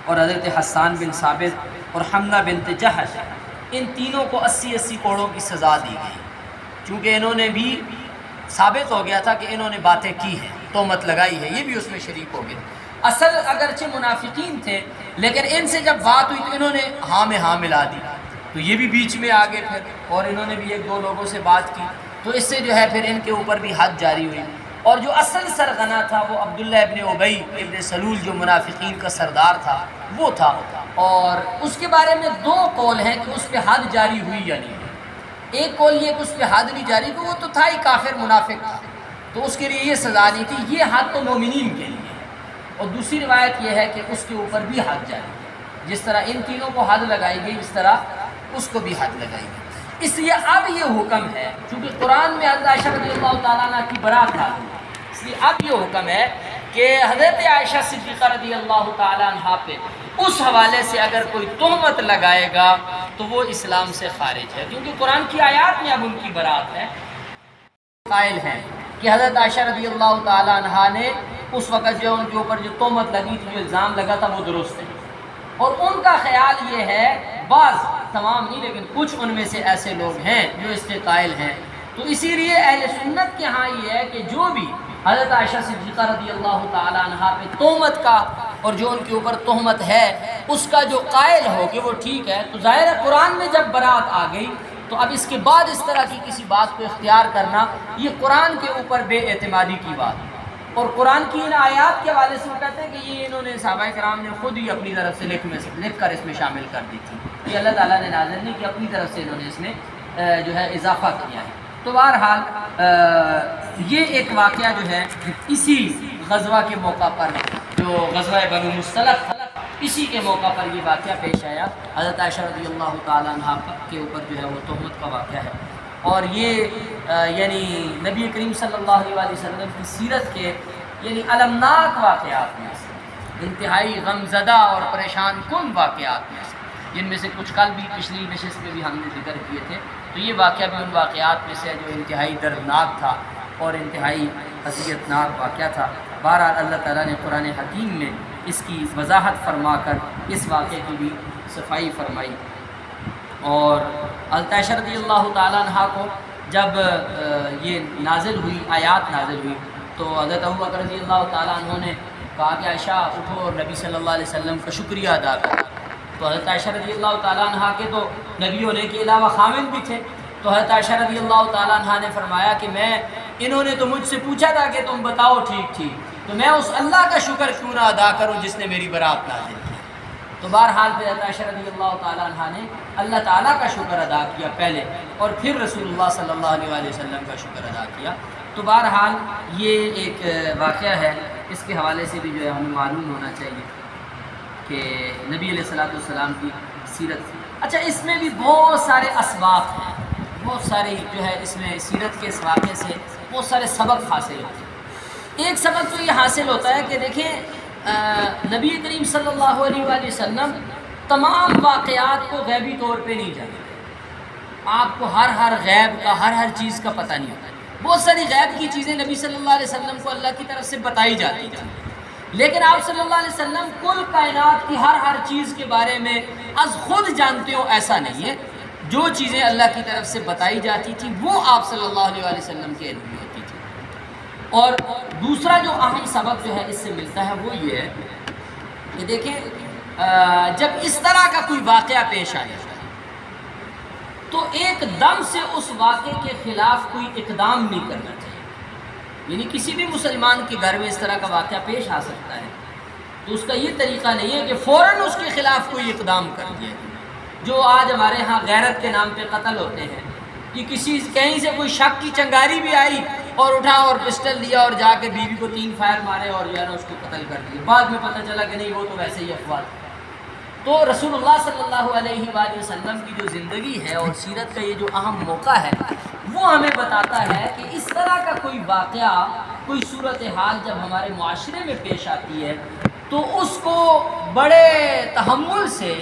اور حضرت حسان بن ثابت اور حمنہ بنت جحش، ان تینوں کو 80 کوڑوں کی سزا دی گئی، چونکہ انہوں نے بھی ثابت ہو گیا تھا کہ انہوں نے باتیں کی ہیں، تہمت لگائی ہے، یہ بھی اس میں شریک ہو گئے۔ اصل اگرچہ منافقین تھے لیکن ان سے جب بات ہوئی تو انہوں نے ہاں میں ہاں ملا دی، تو یہ بھی بیچ میں آ گئے پھر، اور انہوں نے بھی ایک دو لوگوں سے بات کی، تو اس سے جو ہے پھر ان کے اوپر بھی حد جاری ہوئی۔ اور جو اصل سرغنہ تھا وہ عبداللہ ابن ابی ابن سلول جو منافقین کا سردار تھا وہ تھا، اور اس کے بارے میں دو قول ہیں کہ اس پہ حد جاری ہوئی یا نہیں۔ ایک قول یہ کہ اس پہ حد نہیں جاری، کہ وہ تو تھا ہی کافر منافق تھا، تو اس کے لیے یہ سزا نہیں تھی، یہ حد تو مومنین کے لیے ہے۔ اور دوسری روایت یہ ہے کہ اس کے اوپر بھی حد جاری ہے، جس طرح ان تینوں کو حد لگائی گئی اس طرح اس کو بھی حد لگائی گئی۔ اس لیے اب یہ حکم ہے، چونکہ قرآن میں حضرت عائشہ رضی اللہ تعالیٰ عنہ کی برات ہے، اس لیے اب یہ حکم ہے کہ حضرت عائشہ صدیقہ رضی اللہ تعالیٰ عنہ پہ اس حوالے سے اگر کوئی تہمت لگائے گا تو وہ اسلام سے خارج ہے، کیونکہ قرآن کی آیات میں اب ان کی برات ہے۔ قائل ہیں کہ حضرت عائشہ رضی اللہ تعالیٰ عنہ نے اس وقت جو ان کے اوپر جو تہمت لگی تھی، جو الزام لگا تھا، وہ درست ہے، اور ان کا خیال یہ ہے، بعض تمام نہیں لیکن کچھ ان میں سے ایسے لوگ ہیں جو اس کے قائل ہیں، تو اسی لیے اہل سنت کے ہاں یہ ہے کہ جو بھی حضرت عائشہ صدیقہ رضی اللہ تعالیٰ عنہ پہ تہمت کا اور جو ان کے اوپر تہمت ہے اس کا جو قائل ہو کہ وہ ٹھیک ہے، تو ظاہر ہے قرآن میں جب برات آ گئی تو اب اس کے بعد اس طرح کی کسی بات کو اختیار کرنا یہ قرآن کے اوپر بے اعتمادی کی بات ہے۔ اور قرآن کی ان آیات کے حوالے سے وہ کہتے ہیں کہ یہ انہوں نے صحابہ کرام نے خود ہی اپنی طرف سے لکھ کر اس میں شامل کر دی تھی، یہ اللہ تعالیٰ نے نازل نہیں کہ اپنی طرف سے انہوں نے اس میں جو ہے اضافہ کیا ہے۔ تو بہرحال یہ ایک واقعہ جو ہے اسی غزوہ کے موقع پر، جو غزوہ بنو مصطلق تھا، اسی کے موقع پر یہ واقعہ پیش آیا، حضرت عائشہ رضی اللہ تعالیٰ عنہ کے اوپر جو ہے وہ تہمت کا واقعہ ہے، اور یہ یعنی نبی کریم صلی اللہ علیہ وسلم کی سیرت کے یعنی المناک واقعات میں سے، انتہائی غمزدہ اور پریشان کن واقعات میں سے، جن میں سے کچھ کل بھی پچھلی نشست میں بھی ہم نے ذکر کیے تھے، تو یہ واقعہ بھی ان واقعات میں سے ہے جو انتہائی دردناک تھا اور انتہائی حسیتناک واقعہ تھا۔ بہرحال اللہ تعالیٰ نے قرآن حکیم میں اس کی وضاحت فرما کر اس واقعے کی بھی صفائی فرمائی۔ اور حضرت عائشہ رضی اللہ تعالیٰ عنہ کو جب یہ نازل ہوئی، آیات نازل ہوئی، تو حضرت ابوبکر رضی اللہ تعالیٰ عنہ نے کہا کہ عائشہ اٹھو اور نبی صلی اللہ علیہ وسلم کا شکریہ ادا کرو۔ تو حضرت عائشہ رضی اللہ تعالیٰ عنہ کے تو نبی ہونے کے علاوہ خامن بھی تھے، تو حضرت عائشہ رضی اللہ تعالیٰ عنہ نے فرمایا کہ انہوں نے تو مجھ سے پوچھا تھا کہ تم بتاؤ ٹھیک ٹھیک، تو میں اس اللہ کا شکر کیوں نہ ادا کروں جس نے میری برات نازل کی۔ تو بہرحال پھر حضرت عائشہ رضی اللہ تعالیٰ عنہ نے اللہ تعالیٰ کا شکر ادا کیا پہلے، اور پھر رسول اللہ صلی اللہ علیہ وآلہ وسلم کا شکر ادا کیا۔ تو بہرحال یہ ایک واقعہ ہے، اس کے حوالے سے بھی جو ہے ہمیں معلوم ہونا چاہیے کہ نبی علیہ الصلوۃ والسلام کی سیرت۔ اچھا، اس میں بھی بہت سارے اسباق ہیں، بہت سارے جو ہے اس میں سیرت کے اس واقعے سے بہت سارے سبق حاصل ہوتے ہیں۔ ایک سبق تو یہ حاصل ہوتا ہے کہ دیکھیں نبی کریم صلی اللہ علیہ وآلہ وسلم تمام واقعات کو غیبی طور پہ نہیں جانتے، آپ کو ہر غیب کا ہر چیز کا پتہ نہیں ہوتا ہے۔ بہت ساری غیب کی چیزیں نبی صلی اللہ علیہ وسلم کو اللہ کی طرف سے بتائی جاتی تھیں، لیکن آپ صلی اللہ علیہ وسلم کل کائنات کی ہر چیز کے بارے میں از خود جانتے ہو ایسا نہیں ہے۔ جو چیزیں اللہ کی طرف سے بتائی جاتی تھی وہ آپ صلی اللہ علیہ وآلہ وسلم کے علم میں ہوتی تھی۔ اور دوسرا جو اہم سبق جو ہے اس سے ملتا ہے وہ یہ ہے کہ دیکھیں جب اس طرح کا کوئی واقعہ پیش آ جاتا ہے تو ایک دم سے اس واقعے کے خلاف کوئی اقدام نہیں کرنا چاہیے، یعنی کسی بھی مسلمان کے گھر میں اس طرح کا واقعہ پیش آ سکتا ہے تو اس کا یہ طریقہ نہیں ہے کہ فوراً اس کے خلاف کوئی اقدام کر دیا جائے۔ جو آج ہمارے ہاں غیرت کے نام پہ قتل ہوتے ہیں، کہ کہیں سے کوئی شک کی چنگاری بھی آئی اور اٹھا اور پسٹل دیا اور جا کے بیوی کو 3 فائر مارے اور جو ہے نا اس کو قتل کر دیا، بعد میں پتہ چلا کہ نہیں وہ تو ویسے ہی افواہ تھی۔ تو رسول اللہ صلی اللہ علیہ وآلہ وسلم کی جو زندگی ہے اور سیرت کا یہ جو اہم موقع ہے وہ ہمیں بتاتا ہے کہ اس طرح کا کوئی واقعہ، کوئی صورتحال جب ہمارے معاشرے میں پیش آتی ہے تو اس کو بڑے تحمل سے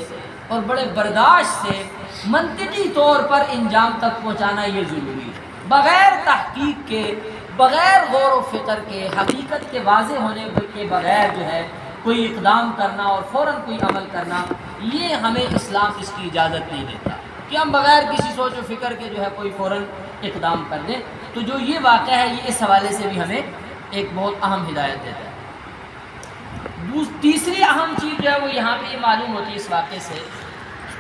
اور بڑے برداشت سے منطقی طور پر انجام تک پہنچانا یہ ضروری ہے، بغیر تحقیق کے، بغیر غور و فکر کے، حقیقت کے واضح ہونے کے بغیر جو ہے کوئی اقدام کرنا اور فوراً کوئی عمل کرنا، یہ ہمیں اسلام اس کی اجازت نہیں دیتا کہ ہم بغیر کسی سوچ و فکر کے جو ہے کوئی فوراً اقدام کر دیں۔ تو جو یہ واقعہ ہے یہ اس حوالے سے بھی ہمیں ایک بہت اہم ہدایت دیتا ہے۔ تیسری اہم چیز جو ہے وہ یہاں پہ یہ معلوم ہوتی ہے اس واقعے سے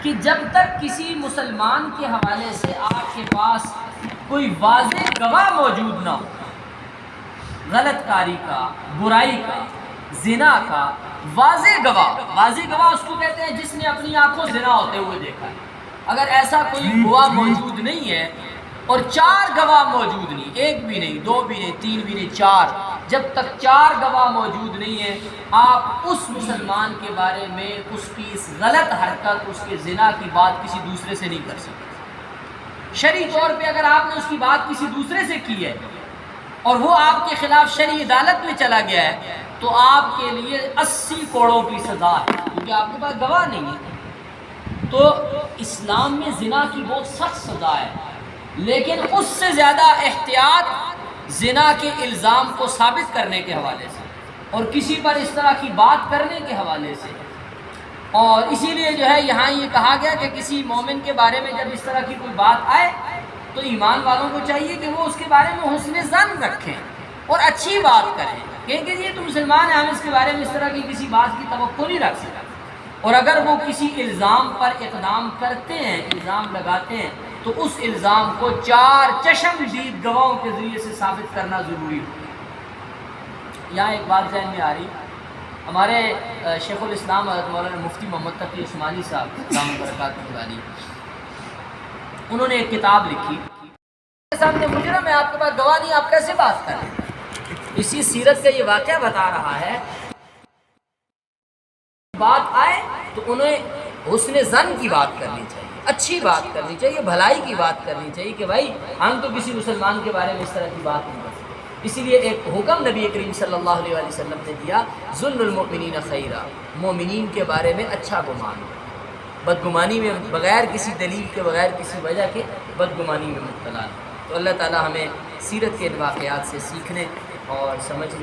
کہ جب تک کسی مسلمان کے حوالے سے آپ کے پاس کوئی واضح گواہ موجود نہ ہو، غلط کاری کا، برائی کا، زنا کا، واضح گواہ اس کو کہتے ہیں جس نے اپنی آنکھوں زنا ہوتے ہوئے دیکھا ہے۔ اگر ایسا کوئی گواہ موجود نہیں ہے اور 4 گواہ موجود نہیں، 1 بھی نہیں، 2 بھی نہیں، 3 بھی نہیں، 4، جب تک 4 گواہ موجود نہیں ہیں آپ اس مسلمان کے بارے میں اس کی اس غلط حرکت، اس کے زنا کی بات کسی دوسرے سے نہیں کر سکتے۔ شرعی طور پہ اگر آپ نے اس کی بات کسی دوسرے سے کی ہے اور وہ آپ کے خلاف شرعی عدالت میں چلا گیا ہے تو آپ کے لیے 80 کوڑوں کی سزا ہے، کیونکہ آپ کے پاس گواہ نہیں ہے۔ تو اسلام میں زنا کی بہت سخت سزا ہے، لیکن اس سے زیادہ احتیاط زنا کے الزام کو ثابت کرنے کے حوالے سے اور کسی پر اس طرح کی بات کرنے کے حوالے سے۔ اور اسی لیے جو ہے یہاں یہ کہا گیا کہ کسی مومن کے بارے میں جب اس طرح کی کوئی بات آئے تو ایمان والوں کو چاہیے کہ وہ اس کے بارے میں حسن ظن رکھیں اور اچھی بات کریں، کہ یہ تو مسلمان ہے، ہم اس کے بارے میں اس طرح کی کسی بات کی توقع نہیں رکھ سکتے۔ اور اگر وہ کسی الزام پر اقدام کرتے ہیں، الزام لگاتے ہیں، تو اس الزام کو 4 چشمدید گواہوں کے ذریعے سے ثابت کرنا ضروری ہو۔ یہاں ایک بات ذہن میں آ رہی، ہمارے شیخ الاسلام حضرت مولانا مفتی محمد تقی عثمانی صاحب دامت برکاتہ علی، انہوں نے ایک کتاب لکھی، سامنے مجرم ہے، آپ کے پاس گواہ نہیں، آپ کیسے بات کریں؟ اسی سیرت کا یہ واقعہ بتا رہا ہے، بات آئے تو انہیں حسن ظن کی بات کرنی چاہیے، اچھی بات کرنی چاہیے، بھلائی کی بات کرنی چاہیے کہ بھائی ہم تو کسی مسلمان کے بارے میں اس طرح کی بات نہیں کر سکتے۔ اسی لیے ایک حکم نبی کریم صلی اللہ علیہ وآلہ وسلم نے دیا، ظن المؤمنین خیرا، مومنین کے بارے میں اچھا گمان، بدگمانی میں بغیر کسی دلیل کے، بغیر کسی وجہ کے بدگمانی میں مبتلا۔ تو اللہ تعالی ہمیں سیرت کے ان واقعات سے سیکھنے اور سمجھنے